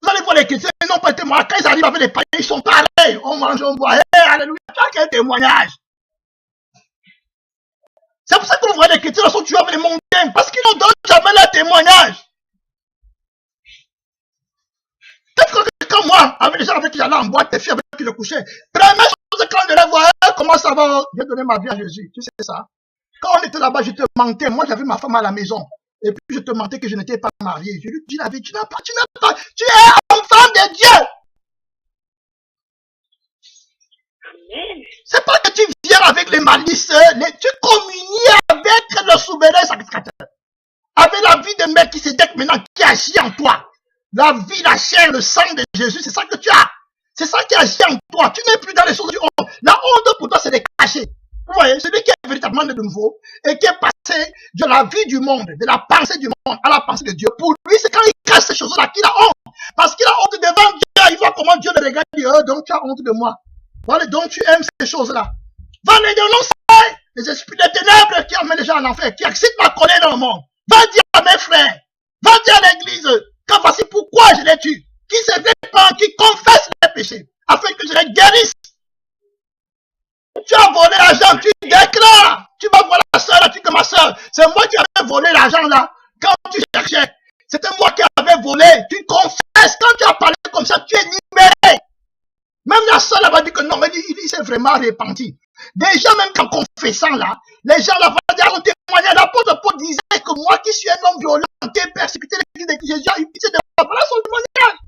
Speaker 1: Vous allez voir les chrétiens, ils n'ont pas de témoignage. Quand ils arrivent avec les païens, ils sont pareils. On mange, on boit. Hey, alléluia, tu as quel témoignage? C'est pour ça que vous voyez les chrétiens sont tués avec les mondains. Parce qu'ils n'ont donné jamais leur témoignage. Peut-être que quand moi, avec les gens avec qui j'allais en boîte, les filles avec qui je couchais, première chose, quand je les vois, comment ça va? J'ai donné ma vie à Jésus. Tu sais ça? Quand on était là-bas, je te mentais. Moi, j'avais ma femme à la maison. Et puis, je te mentais que je n'étais pas marié. Je lui dis la vie, tu es enfant de Dieu. C'est pas que tu viens avec les malices, tu communies avec le souverain sacrificateur. Avec la vie de Melchisédek maintenant qui agit en toi. La vie, la chair, le sang de Jésus, c'est ça que tu as. C'est ça qui agit en toi. Tu n'es plus dans les choses du honte. La honte pour toi, c'est de cacher. Vous voyez, celui qui est véritablement de nouveau et qui est passé de la vie du monde, de la pensée du monde à la pensée de Dieu. Pour lui, c'est quand il cache ces choses-là qu'il a honte. Parce qu'il a honte devant Dieu. Il voit comment Dieu le regarde et dit, oh, donc tu as honte de moi. Voilà, donc tu aimes ces choses-là. Va les dénoncer. Les esprits des ténèbres qui emmènent les gens en enfer, qui excitent ma colère dans le monde. Va dire à mes frères, va dire à l'église, que voici pourquoi je les tue. Qui se répand, qui confesse les péchés, afin que je les guérisse. Tu as volé l'argent, tu déclares. Tu vas voir la soeur, tu dis que ma soeur, c'est moi qui avais volé l'argent là. Quand tu cherchais, c'était moi qui avais volé. Tu confesses. Quand tu as parlé comme ça, tu es libéré. Même la soeur là va dire que non, mais il s'est vraiment repenti. Déjà, même qu'en confessant là, les gens là vont dire, on témoignait. L'apôtre Paul disait que moi qui suis un homme violent, qui ai persécuté l'église de Jésus, il pitié de moi. Voilà son témoignage.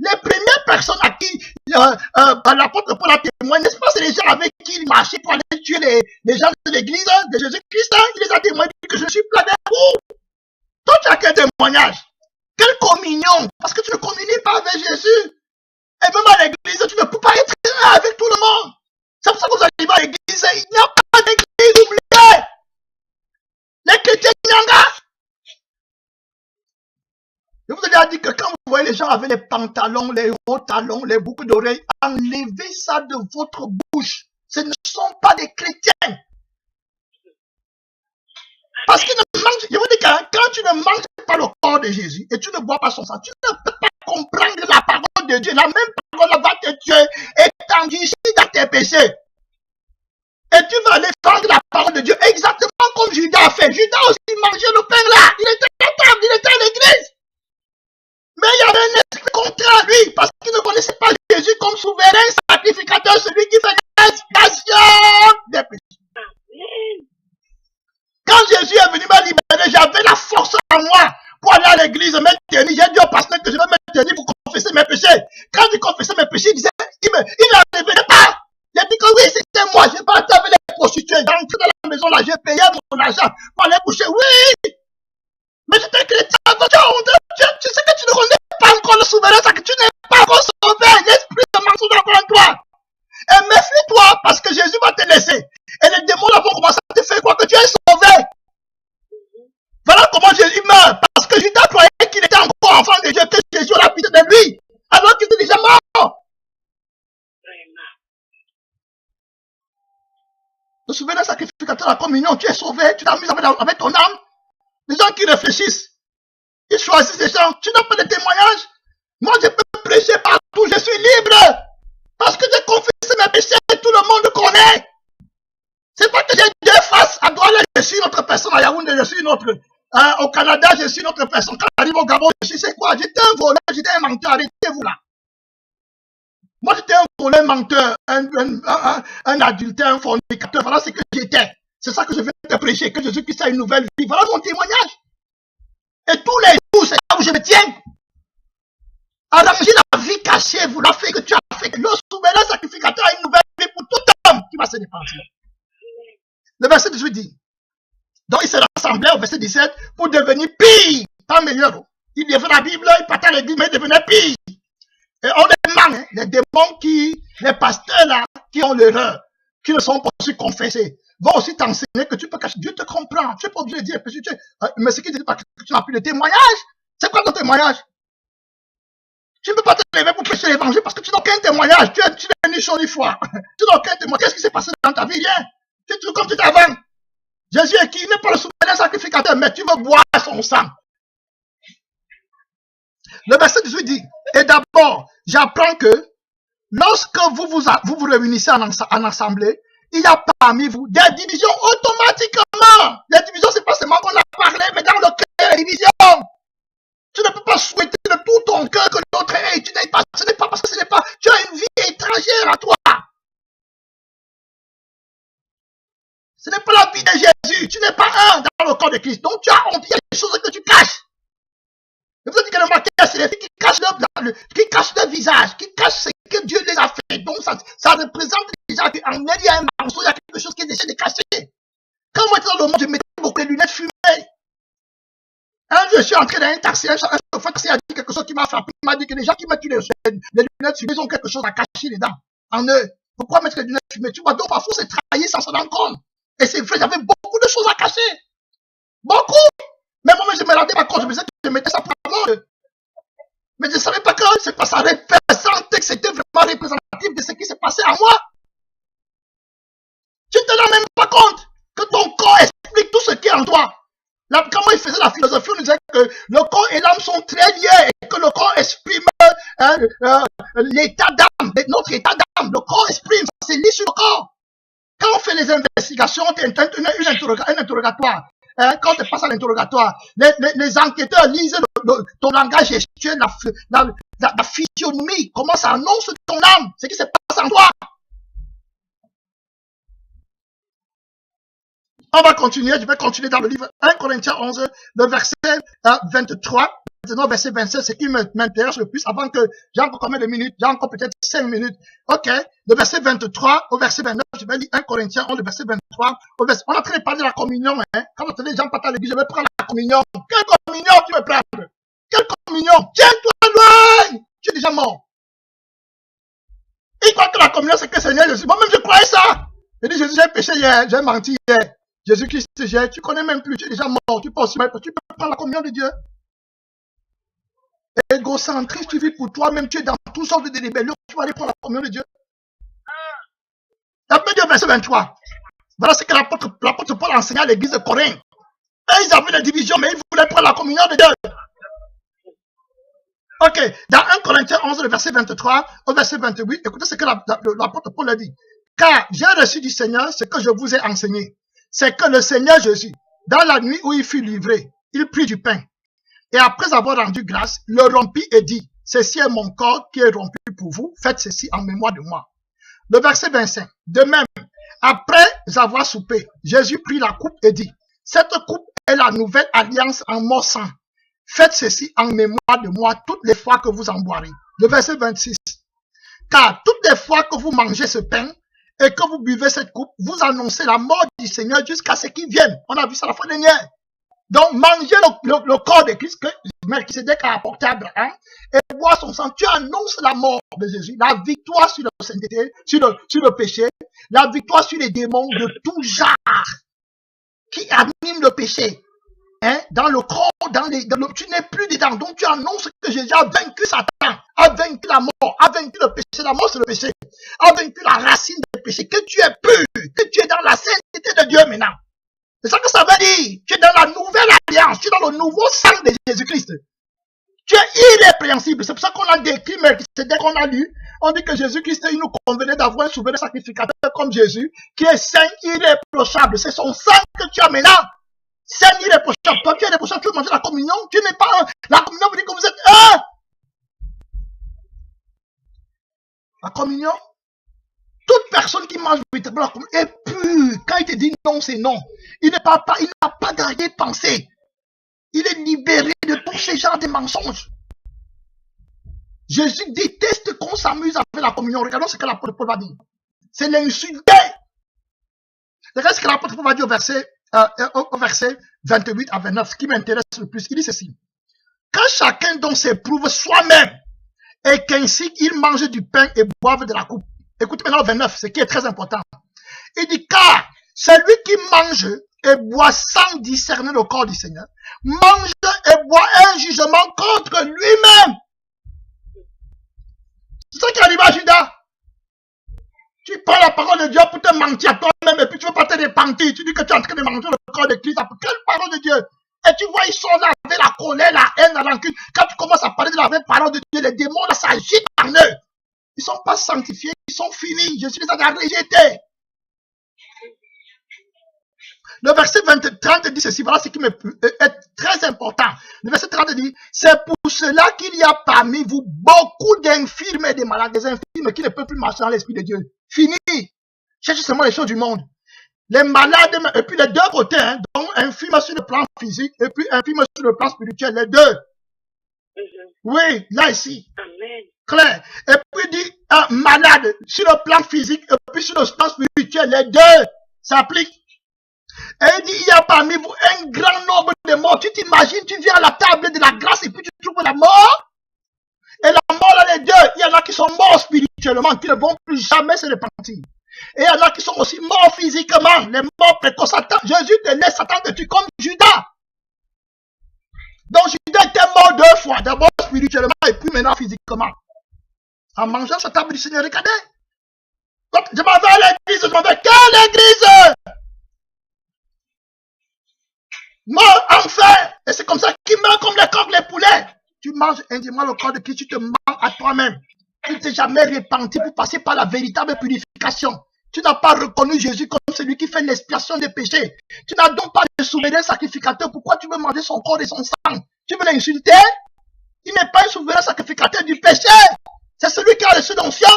Speaker 1: Les premières personnes à qui l'apôtre Paul a témoigné, n'est-ce pas, c'est les gens avec qui il marchait pour aller tuer les gens de l'église de Jésus-Christ. Il les a témoigné que je suis plein d'amour. Toi, tu as quel témoignage? Quelle communion? Parce que tu ne communies pas avec Jésus. Et même à l'église, tu ne peux pas être un avec tout le monde. C'est pour ça que vous arrivez à l'église, il n'y a pas d'église, oubliez. Les chrétiens n'engagent. Je vous ai déjà dit que quand vous voyez les gens avec les pantalons, les hauts talons, les boucles d'oreilles, enlevez ça de votre bouche. Ce ne sont pas des chrétiens. Parce qu'ils ne mangent, je vous dis que quand tu ne manges pas le corps de Jésus et tu ne bois pas son sang, tu ne peux pas comprendre la parole de Dieu. La même parole va te tuer et t'endurcir dans tes péchés. Et tu vas aller prendre la parole de Dieu exactement comme Judas a fait. Judas aussi mangeait le pain là. Il était à la table, il était à l'église. Mais il y avait un esprit contraire à lui parce qu'il ne connaissait pas Jésus comme souverain sacrificateur, celui qui fait l'expiation des péchés. Quand Jésus est venu me libérer, j'avais la force en moi pour aller à l'église me tenir. J'ai dit au pasteur que je vais me tenir pour confesser mes péchés. Quand je confessais mes péchés, il ne revenait pas. J'ai dit que oui, c'était moi. Je partais avec les prostituées. J'entrais dans la maison là, j'ai payé mon argent pour aller coucher. Oui! Mais j'étais chrétien, tu sais que tu ne connais pas encore le souverain, ça que tu n'es pas encore sauvé. L'esprit de mensonge encore en toi. Et méfie-toi parce que Jésus va te laisser. Et les démons là vont commencer à te faire croire que tu es sauvé. Voilà comment Jésus meurt. Parce que Judas croyait qu'il était encore enfant de Dieu, que Jésus a la pitié de lui. Alors qu'il était déjà mort. Le souverain sacrificateur de la communion, tu es sauvé, tu t'amuses avec ton âme. Les gens qui réfléchissent, ils choisissent les gens. Tu n'as pas de témoignage. Moi, je peux prêcher partout, je suis libre. Parce que j'ai confessé mes péchés et tout le monde connaît. C'est pas que j'ai deux faces. À Douala, je suis une autre personne. À Yaoundé, je suis une autre. Au Canada, je suis une autre personne. Quand j'arrive au Gabon, je suis, c'est quoi? J'étais un voleur, j'étais un menteur. Arrêtez-vous là. Moi, j'étais un voleur, menteur, un adultère, un fornicateur. Voilà ce que j'étais. C'est ça que je viens de prêcher, que Jésus-Christ a une nouvelle vie. Voilà mon témoignage. Et tous les jours, c'est là où je me tiens. Arrangez la vie cachée, vous la faites que tu as fait. Le souverain sacrificateur a une nouvelle vie pour tout homme qui va se dépenser. Le verset 18 dit, donc il se rassemblait au verset 17 pour devenir pire, pas meilleur. Il livrait la Bible, il partait à l'église, mais il devenait pire. Et on les manque, les démons les pasteurs là, qui ont l'erreur, qui ne sont pas aussi confessés, vont aussi t'enseigner que tu peux cacher. Dieu te comprend. Tu n'es pas obligé de dire, mais ce qui dit pas que tu n'as plus de témoignage. C'est quoi ton témoignage? Tu ne peux pas te lever pour prêcher l'évangile parce que tu n'as aucun témoignage. Tu n'es ni chaud ni froid. Tu n'as aucun témoignage. Qu'est-ce qui s'est passé dans ta vie? Rien. Tu es tout comme tu étais avant. Jésus est qui? Il n'est pas le souverain sacrificateur, mais tu veux boire son sang. Le verset 18 dit, et d'abord, j'apprends que lorsque vous réunissez en assemblée, il y a parmi vous des divisions automatiquement. Les divisions, c'est pas seulement qu'on a parlé, mais dans le cœur, il y a des divisions. Tu ne peux pas souhaiter de tout ton cœur que l'autre ait. Tu n'es pas, ce n'est pas parce que ce n'est pas, tu as une vie étrangère à toi. Ce n'est pas la vie de Jésus. Tu n'es pas un dans le corps de Christ. Donc tu as honte. Il y a des choses que tu caches. Je vous ai dit que le maquillage, c'est les filles qui cachent leur visage, qui cachent ce que Dieu les a fait. Donc ça représente déjà qu'en elle, il y a un mensonge, il y a quelque chose qui est déjà de caché. Quand moi j'étais dans le monde, je mettais beaucoup de lunettes fumées. Un jour, je suis entré dans un taxi, un chauffeur taxi a dit quelque chose qui m'a frappé. Il m'a dit que les gens qui mettent les lunettes fumées, ils ont quelque chose à cacher dedans, en eux. Pourquoi mettre les lunettes fumées? Tu vois, donc parfois c'est trahir sans s'en rendre compte. Et c'est vrai, j'avais beaucoup de choses à cacher. Beaucoup. Mais moi, je me rendais pas compte, je me disais que je mettais ça pour la mode. Mais je ne savais pas que c'est pas ça représentait, que c'était vraiment représentatif de ce qui s'est passé à moi. Tu ne te rends même pas compte que ton corps explique tout ce qui est en toi. Là, comment il faisait la philosophie, on nous disait que le corps et l'âme sont très liés et que le corps exprime l'état d'âme, notre état d'âme. Le corps exprime, ça c'est lié sur le corps. Quand on fait les investigations, un interrogatoire. Quand tu passes à l'interrogatoire, les enquêteurs lisent ton langage gestuel, la physionomie, comment ça annonce ton âme, ce qui se passe en toi. On va continuer, je vais continuer dans le livre 1 Corinthiens 11, le verset 23, maintenant verset 27, ce qui m'intéresse le plus, avant que j'ai encore combien de minutes, j'ai encore peut-être 5 minutes. Ok, le verset 23 au verset 29, je vais lire 1 Corinthiens 11, le verset 23, on est en train de parler de la communion, hein. Quand les gens partent à l'église, je vais prendre la communion. Quelle communion tu veux prendre? Quelle communion? Tiens-toi loin! Tu es déjà mort. Il croit que la communion, c'est que Seigneur Jésus. Moi-même, je croyais ça. Je dis, Jésus, j'ai péché hier, j'ai menti hier. Jésus-Christ, tu connais même plus, tu es déjà mort, tu peux prendre la communion de Dieu. Égocentrique, tu vis pour toi-même, tu es dans toutes sortes de rébellions, tu vas aller prendre la communion de Dieu. La Bible dit au verset 23. Voilà ce que l'apôtre Paul enseignait à l'église de Corinthe. Et ils avaient des divisions, mais ils voulaient prendre la communion de Dieu. Ok, dans 1 Corinthiens 11, le verset 23 au verset 28, écoutez ce que l'apôtre Paul a dit. Car j'ai reçu du Seigneur ce que je vous ai enseigné. C'est que le Seigneur Jésus, dans la nuit où il fut livré, il prit du pain. Et après avoir rendu grâce, le rompit et dit, ceci est mon corps qui est rompu pour vous, faites ceci en mémoire de moi. Le verset 25, de même, après avoir soupé, Jésus prit la coupe et dit, cette coupe est la nouvelle alliance en mon sang. Faites ceci en mémoire de moi toutes les fois que vous en boirez. Le verset 26, car toutes les fois que vous mangez ce pain, et que vous buvez cette coupe, vous annoncez la mort du Seigneur jusqu'à ce qu'il vienne. On a vu ça la fois dernière. Donc, manger le corps de Christ que Melchisédek a apporté à Abraham et boire son sang, tu annonces la mort de Jésus, la victoire sur la sainteté, sur le péché, la victoire sur les démons de tout genre qui animent le péché. Hein, dans le corps, tu n'es plus dedans. Donc tu annonces que Jésus a vaincu Satan, a vaincu la mort, a vaincu le péché. La mort c'est le péché, a vaincu la racine du péché. Que tu es pur, que tu es dans la sainteté de Dieu maintenant. C'est ça que ça veut dire. Tu es dans la nouvelle alliance, tu es dans le nouveau sang de Jésus-Christ. Tu es irrépréhensible. C'est pour ça qu'on a décrit, mais c'est dès qu'on a lu, on dit que Jésus-Christ, il nous convenait d'avoir un souverain sacrificateur comme Jésus, qui est saint, irréprochable. C'est son sang que tu as maintenant. Saint irréprochable. Toi, tu es irréprochable, tu veux manger la communion. Tu n'es pas un. La communion veut dire que vous êtes un. La communion. Toute personne qui mange véritablement la communion est pure. Quand il te dit non, c'est non. Il n'a pas d'arrière-pensée. Il est libéré de tous ces genres de mensonges. Jésus déteste qu'on s'amuse avec la communion. Regardons ce que l'apôtre Paul va dire. C'est l'insulter. Regardez ce que l'apôtre Paul va dire au verset 28 à 29, ce qui m'intéresse le plus. Il dit ceci. Quand chacun donc s'éprouve soi-même et qu'ainsi il mange du pain et boive de la coupe. Écoutez maintenant 29, ce qui est très important. Il dit, car celui qui mange et boit sans discerner le corps du Seigneur, mange et boit un jugement contre lui-même. C'est ça qui arrive à Judas. Tu prends la parole de Dieu pour te mentir à toi-même et puis tu ne veux pas te repentir. Tu dis que tu es en train de manger le corps de Christ. Quelle parole de Dieu? Et tu vois, ils sont là avec la colère, la haine, la rancune. Quand tu commences à parler de la vraie parole de Dieu, les démons, là, ça agit en eux. Ils ne sont pas sanctifiés, ils sont finis. Jésus les a rejetés. Le verset 30 dit ceci, voilà ce qui est très important. Le verset 30 dit, c'est pour cela qu'il y a parmi vous beaucoup d'infirmes et des malades, des infirmes qui ne peuvent plus marcher dans l'Esprit de Dieu. Fini. Cherchez seulement les choses du monde. Les malades, et puis les deux côtés, hein, donc infirmes sur le plan physique et puis infirmes sur le plan spirituel, les deux. Oui, là ici.
Speaker 2: Amen.
Speaker 1: Clair. Et puis il dit, malade sur le plan physique et puis sur le plan spirituel, les deux s'appliquent. Et il dit, il y a parmi vous un grand nombre de morts. Tu t'imagines, tu viens à la table de la grâce et puis tu trouves la mort. Et la mort, là, les deux, il y en a qui sont morts spirituellement, qui ne vont plus jamais se repentir. Et il y en a qui sont aussi morts physiquement, les morts précoces. Jésus te laisse Satan te tuer comme Judas. Donc Judas était mort deux fois, d'abord spirituellement et puis maintenant physiquement. En mangeant sa table du Seigneur, regardez. Donc, je m'en vais à l'église, je m'en vais. Quelle église? Mort, enfer. Et c'est comme ça qu'il meurt comme les coqs, les poulets. Tu manges indignement le corps de Christ, tu te mens à toi-même. Tu ne t'es jamais repenti pour passer par la véritable purification. Tu n'as pas reconnu Jésus comme celui qui fait l'expiation des péchés. Tu n'as donc pas de souverain sacrificateur. Pourquoi tu veux manger son corps et son sang? Tu veux l'insulter? Il n'est pas un souverain sacrificateur du péché. C'est celui qui a reçu l'onction.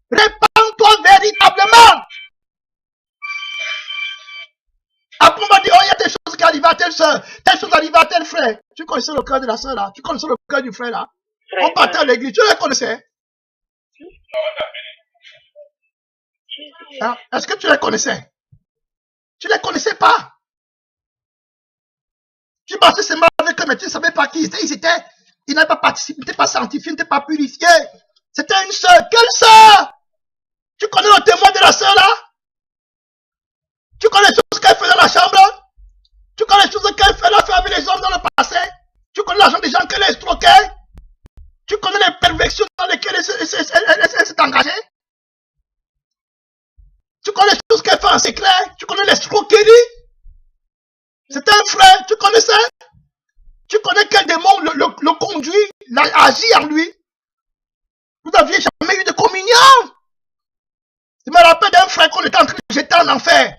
Speaker 1: Répands-toi véritablement. Après, on va dire, oh, il y a telle chose qui arrive à telle soeur, telle chose arrive à tel frère. Tu connaissais le cœur de la soeur là? Tu connaissais le cœur du frère là? On partait à l'église, tu les connaissais? Hein? Est-ce que tu les connaissais? Tu ne les connaissais pas. Tu passais seulement avec eux, mais tu ne savais pas qui ils étaient. Ils n'avaient pas participé, ils n'étaient pas sanctifiés, ils n'étaient pas purifiés. C'était une sœur. Quelle sœur? Tu connais le témoin de la sœur là? Tu connais les choses qu'elle fait dans la chambre? Tu connais les choses qu'elle fait avec les hommes dans le passé? Tu connais l'argent des gens qu'elle a escroqué? Tu connais les perversions dans lesquelles elle s'est engagée? Tu connais les choses qu'elle fait en secret? Tu connais l'escroquerie? C'était un frère, tu connaissais? Tu connais quel démon le conduit, agit en lui? Vous n'aviez jamais eu de communion? Je me rappelle d'un frère qu'on était en train de jeter en enfer.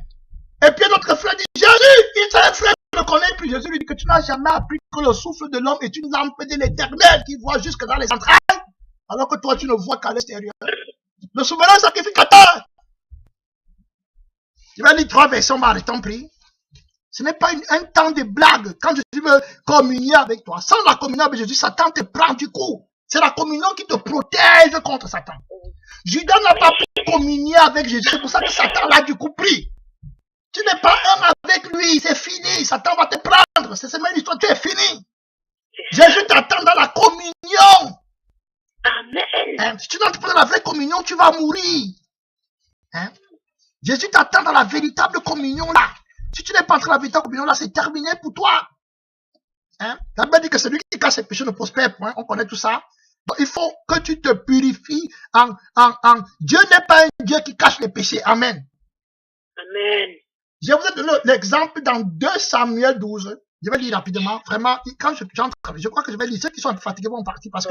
Speaker 1: Et puis notre frère dit, Jésus, il est un frère qui le connaît. Puis Jésus lui dit que tu n'as jamais appris que le souffle de l'homme est une lampe de l'éternel qui voit jusque dans les entrailles. Alors que toi, tu ne vois qu'à l'extérieur. Le souverain sacrificateur. Je vais lire 3 versions, Marie, t'en prie. Ce n'est pas un temps de blague. Quand Jésus veut communier avec toi, sans la communion avec Jésus, Satan te prend du coup. C'est la communion qui te protège contre Satan. Judas n'a pas pu communier avec Jésus. C'est pour ça que Satan l'a du coup pris. Tu n'es pas un avec lui. C'est fini. Satan va te prendre. C'est même l'histoire. Tu es fini. Jésus t'attend dans la communion.
Speaker 2: Amen.
Speaker 1: Si tu n'entres pas dans la vraie communion, tu vas mourir. Jésus t'attend dans la véritable communion là. Si tu n'es pas entré dans la véritable communion là, c'est terminé pour toi. La Bible dit que celui qui cache ses péchés ne prospère point. On connaît tout ça. Donc, il faut que tu te purifies Dieu n'est pas un Dieu qui cache les péchés. Amen.
Speaker 2: Amen.
Speaker 1: Je vous ai donné l'exemple dans 2 Samuel 12. Je vais lire rapidement. Vraiment, quand je crois que je vais lire. Ceux qui sont fatigués vont partir parce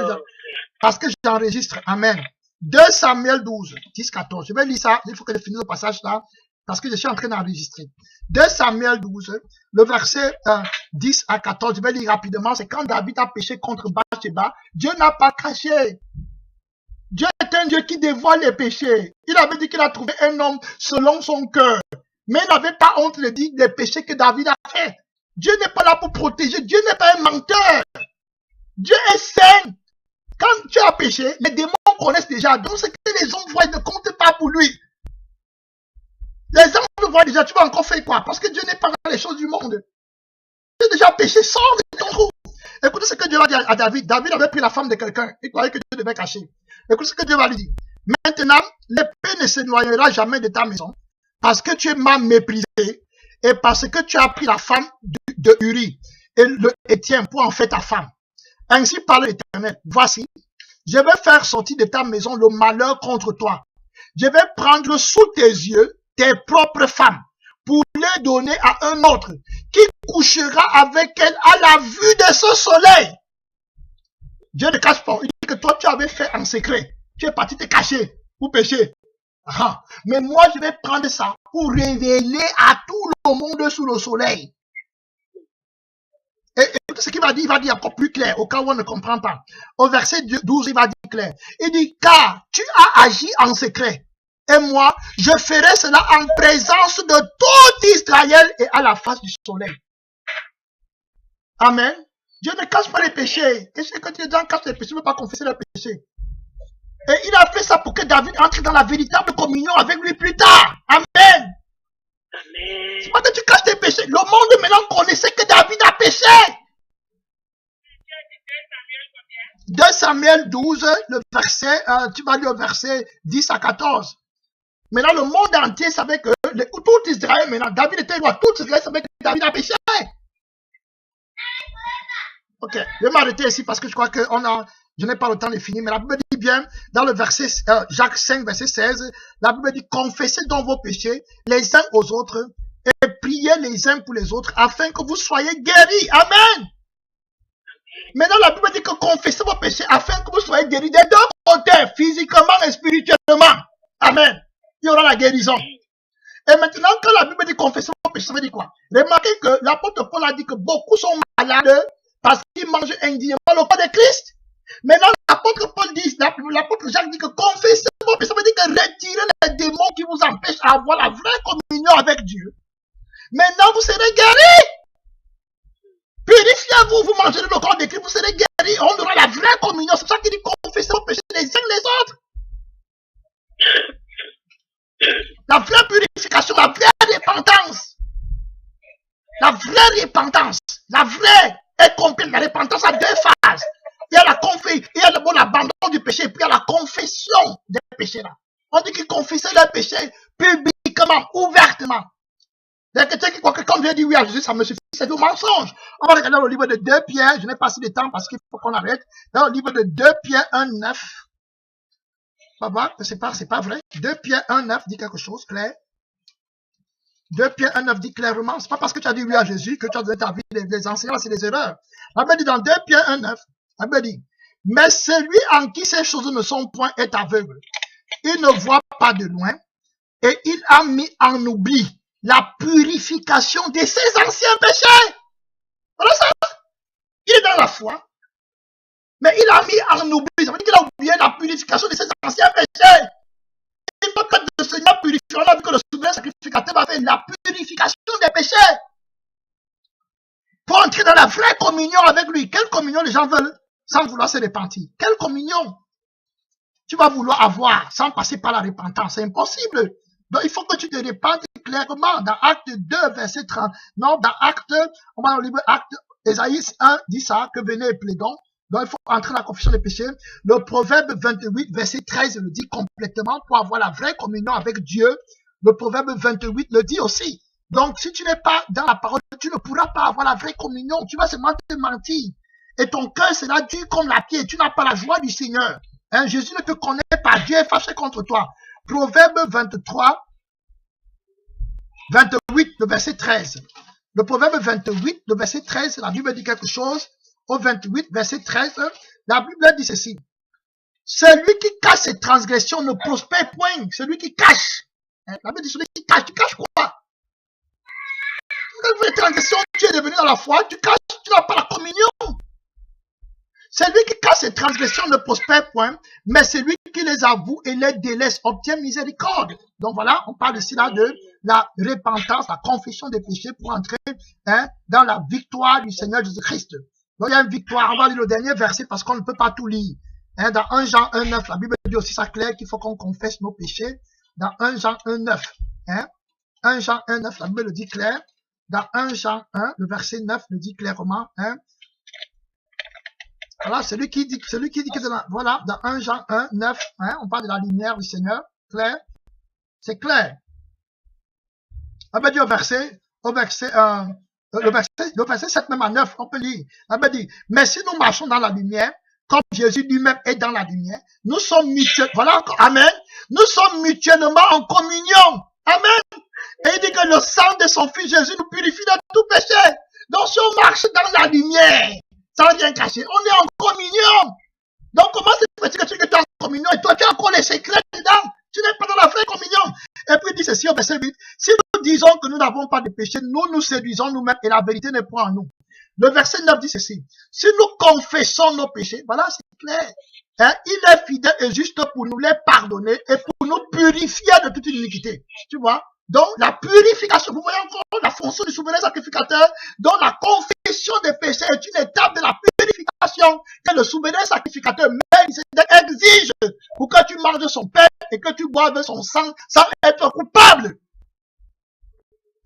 Speaker 1: que j'enregistre. Amen. 2 Samuel 12, 10, 14. Je vais lire ça. Il faut que je finisse le passage là. Parce que je suis en train d'enregistrer. 2 Samuel 12, le verset 10 à 14. Je vais lire rapidement. C'est quand David a péché contre Bathsheba. Dieu n'a pas caché. Dieu est un Dieu qui dévoile les péchés. Il avait dit qu'il a trouvé un homme selon son cœur. Mais il n'avait pas honte de dire les péchés que David a fait. Dieu n'est pas là pour protéger. Dieu n'est pas un menteur. Dieu est saint. Quand tu as péché, les démons connaissent déjà. Donc ce que les hommes voient ne compte pas pour lui. Les hommes voient déjà, tu vas encore faire quoi? Parce que Dieu n'est pas dans les choses du monde. Tu as déjà péché, sors de ton trou. Écoutez ce que Dieu va dire à David. David avait pris la femme de quelqu'un. Il croyait que Dieu devait cacher. Écoutez ce que Dieu va lui dire. Maintenant, l'épée ne s'éloignera jamais de ta maison. Parce que tu m'as méprisé. Et parce que tu as pris la femme de Uri. Et tiens, pour en faire ta femme. Ainsi parle l'Éternel. Voici, je vais faire sortir de ta maison le malheur contre toi. Je vais prendre sous tes yeux tes propres femmes pour les donner à un autre qui couchera avec elle à la vue de ce soleil. Dieu ne cache pas. Il dit que toi, tu avais fait en secret. Tu es parti te cacher pour pécher. Ah, mais moi, je vais prendre ça pour révéler à tout le monde sous le soleil. Et écoutez ce qu'il va dire, il va dire encore plus clair, au cas où on ne comprend pas. Au verset 12, il va dire clair. Il dit, car tu as agi en secret. Et moi, je ferai cela en présence de tout Israël et à la face du soleil. Amen. Dieu ne cache pas les péchés. Et c'est quand les gens cachent les péchés, il ne veut pas confesser les péchés. Et il a fait ça pour que David entre dans la véritable communion avec lui plus tard. Amen.
Speaker 2: Amen.
Speaker 1: C'est pas que tu caches tes péchés. Le monde maintenant connaissait que David a péché. 2 Samuel 12, le verset, tu vas lire le verset 10 à 14. Maintenant, le monde entier savait que tout Israël, maintenant, David était loin. Tout Israël savait que David a péché. Ok, je vais m'arrêter ici parce que je crois que je n'ai pas le temps de finir. Mais la Bible dit bien, dans le verset, Jacques 5, verset 16, la Bible dit, confessez donc vos péchés les uns aux autres et priez les uns pour les autres afin que vous soyez guéris. Amen. Maintenant, la Bible dit que confessez vos péchés afin que vous soyez guéris des deux côtés, physiquement et spirituellement. Amen. Il y aura la guérison. Et maintenant, quand la Bible dit confessez vos péchés, ça veut dire quoi? Remarquez que l'apôtre Paul a dit que beaucoup sont malades parce qu'ils mangent indignement le corps de Christ. Maintenant, l'apôtre Paul dit, l'apôtre Jacques dit que confessez vos péchés, ça veut dire que retirez les démons qui vous empêchent d'avoir la vraie communion avec Dieu. Maintenant, vous serez guéris. Purifiez-vous, vous mangerez le corps de Christ, vous serez guéris. On aura la vraie communion. C'est ça qu'il dit confessez vos péchés les uns les autres. La vraie purification, la vraie repentance. La vraie repentance. La vraie et complète. La repentance a deux phases. Il y a la confession, il y a l'abandon du péché, puis il y a la confession des péchés là. On dit qu'ils confessaient leurs péchés publiquement, ouvertement. Il y a quelqu'un qui croit que quand Dieu dit oui à Jésus, ça me suffit, c'est du mensonge. On va regarder dans le livre de 2 Pierre, je n'ai pas assez de temps parce qu'il faut qu'on arrête. Dans le livre de 2 Pierre 1,9. C'est pas vrai. 2 Pierre 1,9 dit quelque chose clair. 2 Pierre 1,9 dit clairement, c'est pas parce que tu as dit oui à Jésus que tu as donné ta vie, les enseignants, c'est des erreurs. La Bible dit dans 2 Pierre 1,9, la Bible dit, mais celui en qui ces choses ne sont point est aveugle. Il ne voit pas de loin et il a mis en oubli la purification de ses anciens péchés. Voilà ça. Il est dans la foi, mais il a mis en oubli. Ça veut dire qu'il a oublié la purification de ses anciens péchés. Il ne peut pas le Seigneur purifier. On a vu que le souverain sacrificateur va faire la purification des péchés. Pour entrer dans la vraie communion avec lui. Quelle communion les gens veulent sans vouloir se repentir? Quelle communion tu vas vouloir avoir sans passer par la repentance? C'est impossible. Donc, il faut que tu te repentes clairement. Dans Acte 2, verset 30. Non, dans Acte, on va dans le livre Acte, Ésaïe 1 dit ça, que venez et plaidons. Donc, il faut entrer dans la confession des péchés. Le Proverbe 28, verset 13 le dit complètement pour avoir la vraie communion avec Dieu. Le Proverbe 28 le dit aussi. Donc, si tu n'es pas dans la parole, tu ne pourras pas avoir la vraie communion. Tu vas seulement te mentir. Et ton cœur sera dur comme la pierre. Tu n'as pas la joie du Seigneur. Hein, Jésus ne te connaît pas. Dieu est fâché contre toi. Proverbe 23, 28, le verset 13. Le Proverbe 28, le verset 13, la Bible dit quelque chose. Au 28, verset 13, la Bible dit ceci. Celui qui cache ses transgressions ne prospère point. Celui qui cache. La Bible dit celui qui cache. Tu caches quoi? Quand tu fais des transgressions, tu es devenu dans la foi, tu caches, tu n'as pas la communion. Celui qui cache ses transgressions ne prospère point, mais celui qui les avoue et les délaisse obtient miséricorde. Donc voilà, on parle ici là de la repentance, la confession des péchés pour entrer dans la victoire du Seigneur Jésus-Christ. Donc il y a une victoire. On va lire le dernier verset parce qu'on ne peut pas tout lire. Dans 1 Jean 1,9, la Bible dit aussi ça clair qu'il faut qu'on confesse nos péchés. Dans 1 Jean 1,9, 1 Jean 1,9, la Bible le dit clair. Dans 1 Jean 1, le verset 9 le dit clairement. Voilà, celui qui dit que voilà, dans 1 Jean 1, 9, on parle de la lumière du Seigneur. Clair. C'est clair. La Bible dit le verset 7 même à 9, on peut lire. La Bible dit, mais si nous marchons dans la lumière, comme Jésus lui-même est dans la lumière, nous sommes mutuellement, voilà encore, amen, nous sommes mutuellement en communion. Amen. Et il dit que le sang de son fils Jésus nous purifie de tout péché. Donc, si on marche dans la lumière, sans rien cacher, on est en communion. Donc, comment c'est possible que tu es en communion et toi, tu as encore les secrets dedans? Tu n'es pas dans la vraie communion. Et puis, il dit ceci au verset 8. Si nous disons que nous n'avons pas de péché, nous nous séduisons nous-mêmes et la vérité n'est point en nous. Le verset 9 dit ceci. Si nous confessons nos péchés, voilà, c'est clair. Hein, il est fidèle et juste pour nous les pardonner et pour nous purifier de toute iniquité. Tu vois? Donc, la purification, vous voyez encore la fonction du souverain sacrificateur, dont la confession des péchés est une étape de la purification que le souverain sacrificateur exige pour que tu manges son pain et que tu boives son sang sans être coupable.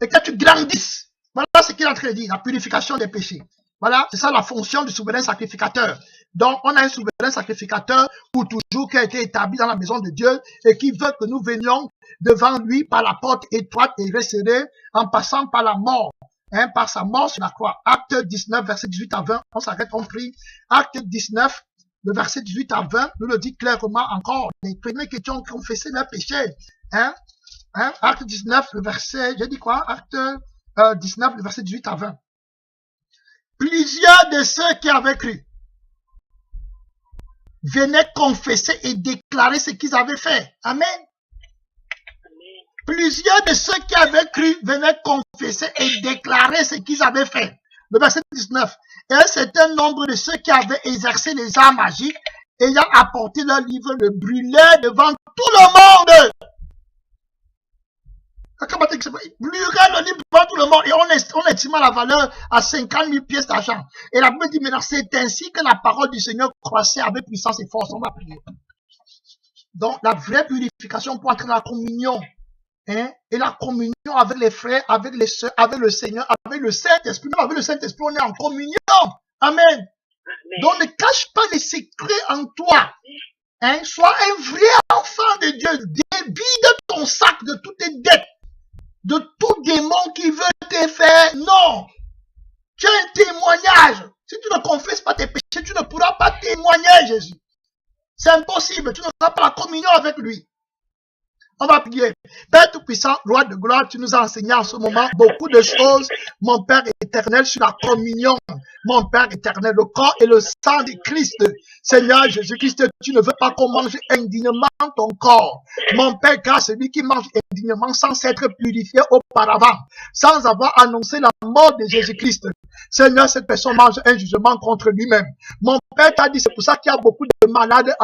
Speaker 1: Et que tu grandisses. Voilà ce qu'il est en train de dire, la purification des péchés. Voilà, c'est ça la fonction du souverain sacrificateur. Donc, on a un souverain sacrificateur pour toujours qui a été établi dans la maison de Dieu et qui veut que nous venions devant lui par la porte étroite et resserrée en passant par la mort, hein, par sa mort sur la croix. Acte 19, verset 18 à 20, on s'arrête, on prie. Acte 19, le verset 18 à 20, nous le dit clairement encore. Les premiers qui ont confessé leurs péchés. Hein, Acte 19, le verset, j'ai dit quoi? Acte 19, le verset 18 à 20. Plusieurs de ceux qui avaient cru venaient confesser et déclarer ce qu'ils avaient fait. Amen. Plusieurs de ceux qui avaient cru venaient confesser et déclarer ce qu'ils avaient fait. Le verset 19. Et un certain nombre de ceux qui avaient exercé les arts magiques, ayant apporté leur livre, le brûlaient devant tout le monde. Brûlaient le livre devant tout le monde et on estima la valeur à 50 000 pièces d'argent. Et la Bible dit maintenant, c'est ainsi que la parole du Seigneur croissait avec puissance et force. On va prier. Donc, la vraie purification pour entrer dans la communion. Hein, et la communion avec les frères, avec les sœurs, avec le Seigneur, avec le Saint-Esprit. Même avec le Saint-Esprit, on est en communion. Amen. Donc, ne cache pas les secrets en toi. Hein, sois un vrai enfant de Dieu. Vide ton sac de toutes tes dettes, de tout démon qui veut te faire. Non. Tu as un témoignage. Si tu ne confesses pas tes péchés, tu ne pourras pas témoigner, Jésus. C'est impossible. Tu n'auras pas la communion avec lui. On va prier. Père Tout-Puissant, Roi de gloire, tu nous as enseigné en ce moment beaucoup de choses, mon Père éternel, sur la communion. Mon Père éternel, le corps et le sang de Christ. Seigneur Jésus-Christ, tu ne veux pas qu'on mange indignement ton corps. Mon Père, car celui qui mange indignement sans s'être purifié auparavant, sans avoir annoncé la mort de Jésus-Christ, Seigneur, cette personne mange un jugement contre lui-même. Mon Père t'a dit, c'est pour ça qu'il y a beaucoup de malades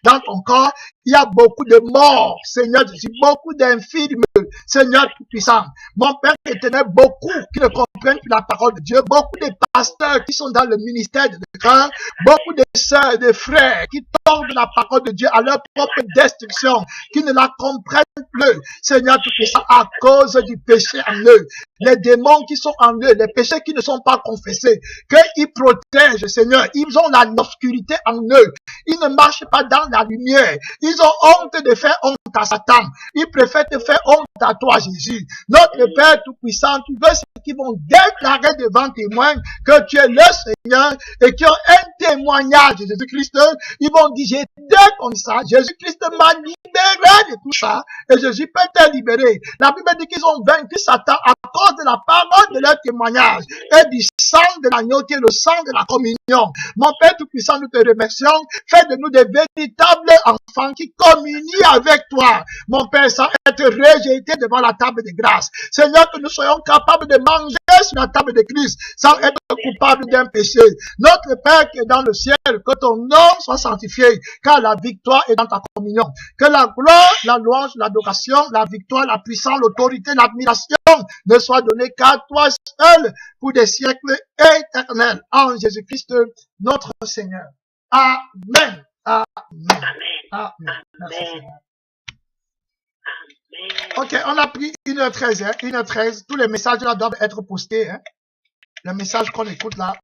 Speaker 1: dans ton corps. Il y a beaucoup de morts, Seigneur Jésus, beaucoup d'infirmes, Seigneur Tout-Puissant. Mon Père éternel, beaucoup qui ne comprennent plus la parole de Dieu, beaucoup de pasteurs qui sont dans le ministère de cœur, beaucoup de sœurs, de frères qui tombent la parole de Dieu à leur propre destruction, qui ne la comprennent plus, Seigneur Tout-Puissant, à cause du péché en eux. Les démons qui sont en eux, les péchés qui ne sont pas confessés, qu'ils protègent, Seigneur. Ils ont l'obscurité en eux. Ils ne marchent pas dans la lumière. Ils ont honte de faire honte à Satan. Ils préfèrent te faire honte à toi, Jésus. Notre Père Tout-Puissant, tu veux ceux qui vont déclarer devant témoins que tu es le Seigneur et qui ont un témoignage de Jésus-Christ. Ils vont dire, j'étais comme ça. Jésus-Christ m'a libéré de tout ça. Et Jésus peut te libérer. La Bible dit qu'ils ont vaincu Satan à cause de la parole de leur témoignage et du sang de l'agneau qui est le sang de la communion. Mon Père Tout-Puissant, nous te remercions. Fais de nous des véritables enfants qui communient avec toi. Mon Père, sans être rejetés devant la table de grâce. Seigneur, que nous soyons capables de manger sur la table de Christ sans être coupables d'un péché. Notre Père qui est dans le ciel, que ton nom soit sanctifié, car la victoire est dans ta communion. Que la gloire, la louange, l'adoration, la victoire, la puissance, l'autorité, l'admiration ne soient données qu'à toi seul pour des siècles éternels. En Jésus-Christ, notre Seigneur. Amen. Amen. Amen. Merci, Seigneur. Ok, on a pris 1h13, hein, 1h13. Tous les messages là doivent être postés. Hein. Le message qu'on écoute là,